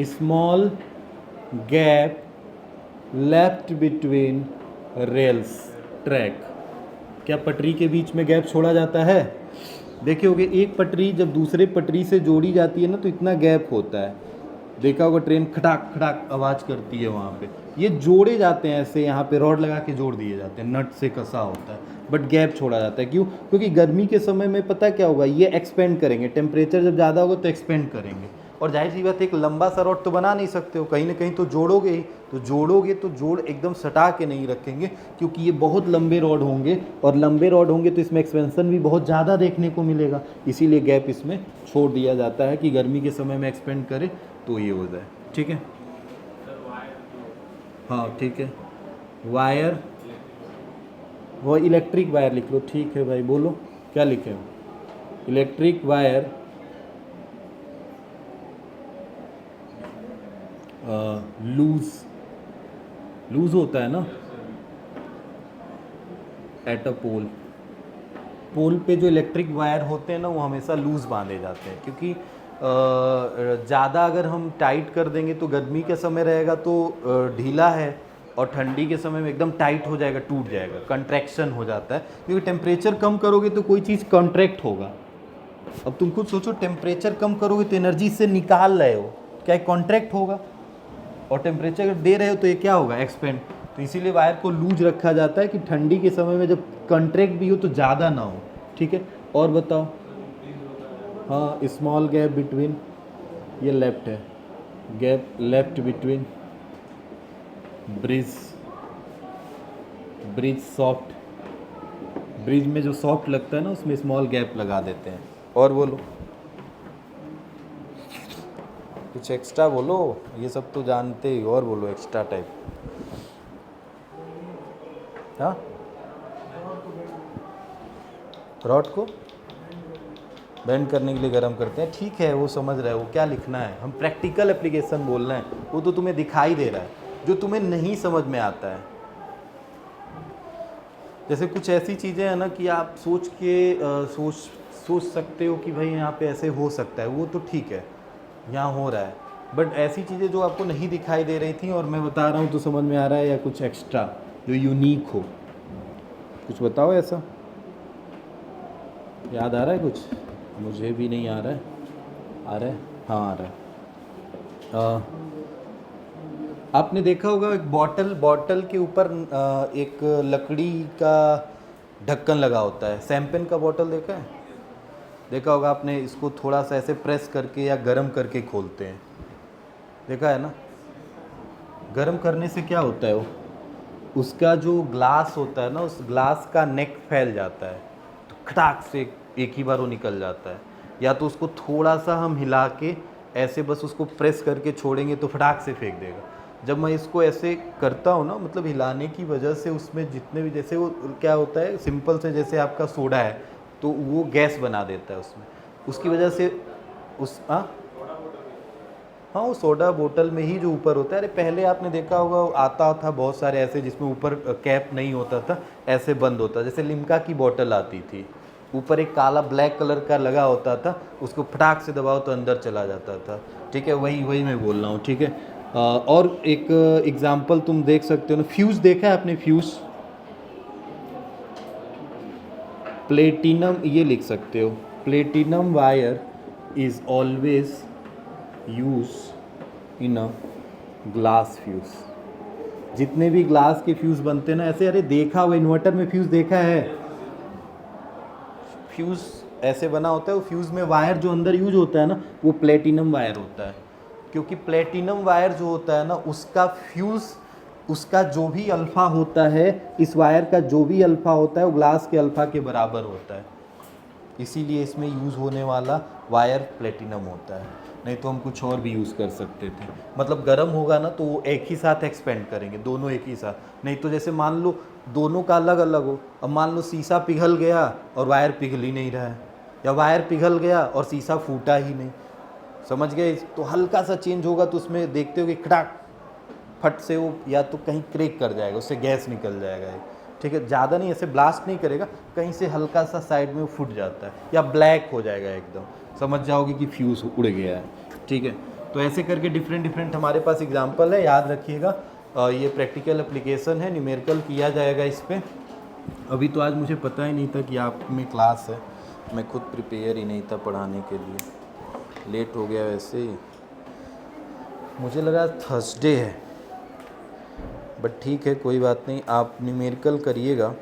Small gap left between rails track. क्या पटरी के बीच में गैप छोड़ा जाता है? देखे होगे, एक पटरी जब दूसरे पटरी से जोड़ी जाती है ना तो इतना गैप होता है, देखा होगा ट्रेन खटाक खटाक आवाज़ करती है वहाँ पे। ये जोड़े जाते हैं ऐसे, यहाँ पे रॉड लगा के जोड़ दिए जाते हैं, नट से कसा होता है, बट गैप छोड़ा जाता है। क्यों? क्योंकि गर्मी के समय में पता क्या होगा, ये एक्सपेंड करेंगे, टेम्परेचर जब ज़्यादा होगा तो एक्सपेंड करेंगे, और जाहिर सी बात है एक लंबा सा रॉड तो बना नहीं सकते हो, कहीं ना कहीं तो जोड़ोगे ही, तो जोड़ोगे तो जोड़ एकदम सटा के नहीं रखेंगे, क्योंकि ये बहुत लंबे रॉड होंगे, और लंबे रॉड होंगे तो इसमें एक्सपेंशन भी बहुत ज़्यादा देखने को मिलेगा, इसीलिए गैप इसमें छोड़ दिया जाता है कि गर्मी के समय में एक्सपेंड करे तो ये हो जाए। ठीक है, हाँ ठीक है, वायर, वो इलेक्ट्रिक वायर लिख लो। ठीक है भाई, बोलो क्या लिखे हो? इलेक्ट्रिक वायर लूज होता है ना एट अ पोल। पोल पे जो इलेक्ट्रिक वायर होते हैं ना वो हमेशा लूज बांधे जाते हैं, क्योंकि ज़्यादा अगर हम टाइट कर देंगे तो गर्मी के समय रहेगा तो ढीला है, और ठंडी के समय में एकदम टाइट हो जाएगा, टूट जाएगा, कंट्रैक्शन हो जाता है, क्योंकि टेम्परेचर कम करोगे तो कोई चीज़ कॉन्ट्रैक्ट होगा। अब तुम खुद सोचो, टेम्परेचर कम करोगे तो एनर्जी से निकाल रहे हो, क्या कॉन्ट्रैक्ट होगा, और टेम्परेचर दे रहे हो तो ये क्या होगा, एक्सपेंड। तो इसीलिए वायर को लूज रखा जाता है कि ठंडी के समय में जब कॉन्ट्रैक्ट भी हो तो ज़्यादा ना हो। ठीक है, और बताओ। हाँ, स्मॉल गैप बिटवीन, ये लेफ्ट है, gap left between bridge, bridge soft, bridge में जो सॉफ्ट लगता है ना उसमें स्मॉल गैप लगा देते हैं। और बोलो, कुछ एक्स्ट्रा बोलो, ये सब तो जानते ही, और बोलो एक्स्ट्रा टाइप। हाँ, रॉड को बेंड करने के लिए गर्म करते हैं, ठीक है, वो समझ रहा है, वो क्या लिखना है, हम प्रैक्टिकल एप्लीकेशन बोल रहे हैं, वो तो तुम्हें दिखाई दे रहा है जो तुम्हें नहीं समझ में आता है। जैसे कुछ ऐसी चीज़ें हैं ना कि आप सोच के सोच सकते हो कि भाई यहाँ पे ऐसे हो सकता है, वो तो ठीक है, यहाँ हो रहा है, बट ऐसी चीज़ें जो आपको नहीं दिखाई दे रही थी और मैं बता रहा हूँ तो समझ में आ रहा है, या कुछ एक्स्ट्रा जो यूनिक हो, कुछ बताओ ऐसा, याद आ रहा है कुछ? मुझे भी नहीं आ रहा है, आ रहा है, हाँ आ रहा है। आपने देखा होगा एक बॉटल के ऊपर एक लकड़ी का ढक्कन लगा होता है, शैम्पेन का बॉटल देखा है? देखा होगा आपने, इसको थोड़ा सा ऐसे प्रेस करके या गरम करके खोलते हैं, देखा है ना? गरम करने से क्या होता है, वो उसका जो ग्लास होता है ना, उस ग्लास का नेक फैल जाता है, तो खटाक से एक ही बार वो निकल जाता है। या तो उसको थोड़ा सा हम हिला के ऐसे बस उसको प्रेस करके छोड़ेंगे तो फटाक से फेंक देगा। जब मैं इसको ऐसे करता हूँ ना, मतलब हिलाने की वजह से उसमें जितने भी, जैसे वो क्या होता है, सिंपल से जैसे आपका सोडा है तो वो गैस बना देता है उसमें, उसकी वजह से उस हाँ वो सोडा बोतल में ही जो ऊपर होता है, अरे पहले आपने देखा होगा आता था बहुत सारे ऐसे जिसमें ऊपर कैप नहीं होता था, ऐसे बंद होता, जैसे लिम्का की बोतल आती थी, ऊपर एक काला ब्लैक कलर का लगा होता था, उसको फटाक से दबाओ तो अंदर चला जाता था, ठीक है, वही वही मैं बोल रहा हूँ, ठीक है। और एक एग्जाम्पल तुम देख सकते हो ना, फ्यूज़ देखा है आपने? फ्यूज़, प्लेटिनम, ये लिख सकते हो, platinum wire is always use in a glass fuse. जितने भी ग्लास के फ्यूज़ बनते हैं ना ऐसे, अरे देखा हुआ इन्वर्टर में फ्यूज़ देखा है, फ्यूज़ ऐसे बना होता है, वो फ्यूज़ में वायर जो अंदर यूज होता है ना, वो प्लेटिनम वायर होता है, क्योंकि प्लेटिनम वायर जो होता है ना, उसका फ्यूज़, उसका जो भी अल्फ़ा होता है, इस वायर का जो भी अल्फ़ा होता है वो ग्लास के अल्फ़ा के बराबर होता है, इसीलिए इसमें यूज़ होने वाला वायर प्लेटिनम होता है, नहीं तो हम कुछ और भी यूज़ कर सकते थे। मतलब गर्म होगा ना तो वो एक ही साथ एक्सपेंड करेंगे, दोनों एक ही साथ, नहीं तो जैसे मान लो दोनों का अलग अलग हो, अब मान लो शीशा पिघल गया और वायर पिघल ही नहीं रहा है, या वायर पिघल गया और शीशा फूटा ही नहीं, समझ गए? तो हल्का सा चेंज होगा तो उसमें देखते हो कि खटाक फट से वो या तो कहीं क्रेक कर जाएगा, उससे गैस निकल जाएगा, ठीक है, ज़्यादा नहीं, ऐसे ब्लास्ट नहीं करेगा, कहीं से हल्का सा साइड में फूट जाता है या ब्लैक हो जाएगा एकदम, समझ जाओगे कि फ्यूज़ उड़ गया है, ठीक है। तो ऐसे करके डिफरेंट डिफरेंट हमारे पास एग्जांपल है, याद रखिएगा। ये प्रैक्टिकल एप्लीकेशन है, न्यूमेरिकल किया जाएगा इस पर। अभी तो आज मुझे पता ही नहीं था कि आप में क्लास है, मैं खुद प्रिपेयर ही नहीं था पढ़ाने के लिए, लेट हो गया, वैसे ही मुझे लगा थर्सडे है, बट ठीक है, कोई बात नहीं, आप न्यूमेरिकल करिएगा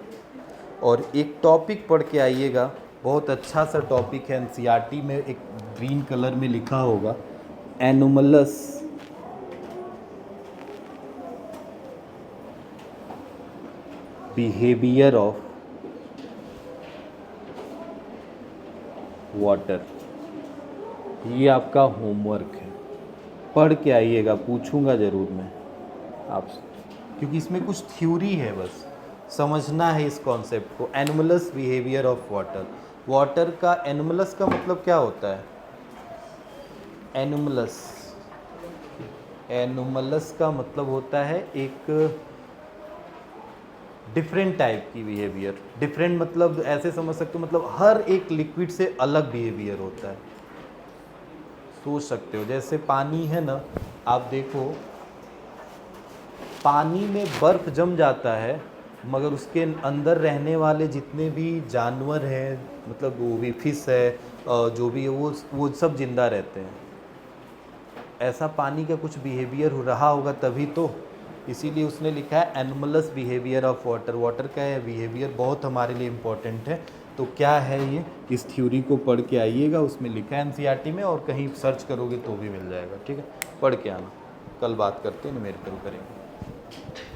और एक टॉपिक पढ़ के आइएगा, बहुत अच्छा सा टॉपिक है, एनसीईआरटी में एक ग्रीन कलर में लिखा होगा, एनोमलस बिहेवियर ऑफ वाटर, ये आपका होमवर्क है, पढ़ के आइएगा, पूछूंगा ज़रूर मैं आपसे, क्योंकि इसमें कुछ थ्योरी है, बस समझना है इस कॉन्सेप्ट को, anomalous behaviour of water. Water का एनोमलस का मतलब क्या होता है? एनोमलस, एनोमलस का मतलब होता है एक डिफरेंट टाइप की बिहेवियर, डिफरेंट मतलब ऐसे समझ सकते हो, मतलब हर एक लिक्विड से अलग बिहेवियर होता है, सोच सकते हो, जैसे पानी है ना, आप देखो पानी में बर्फ़ जम जाता है, मगर उसके अंदर रहने वाले जितने भी जानवर हैं, मतलब वो भी फिश है, जो भी है वो सब जिंदा रहते हैं। ऐसा पानी का कुछ बिहेवियर हो रहा होगा तभी तो, इसीलिए उसने लिखा है anomalous behaviour of water. Water का है बिहेवियर बहुत हमारे लिए इम्पोर्टेंट है। तो क्या है ये, इस थ्योरी को पढ़ के आइएगा, उसमें लिखा है एनसीईआरटी में, और कहीं सर्च करोगे तो भी मिल जाएगा, ठीक है, पढ़ के आना। कल बात करते हैं, न्यूमेरिकल करेंगे।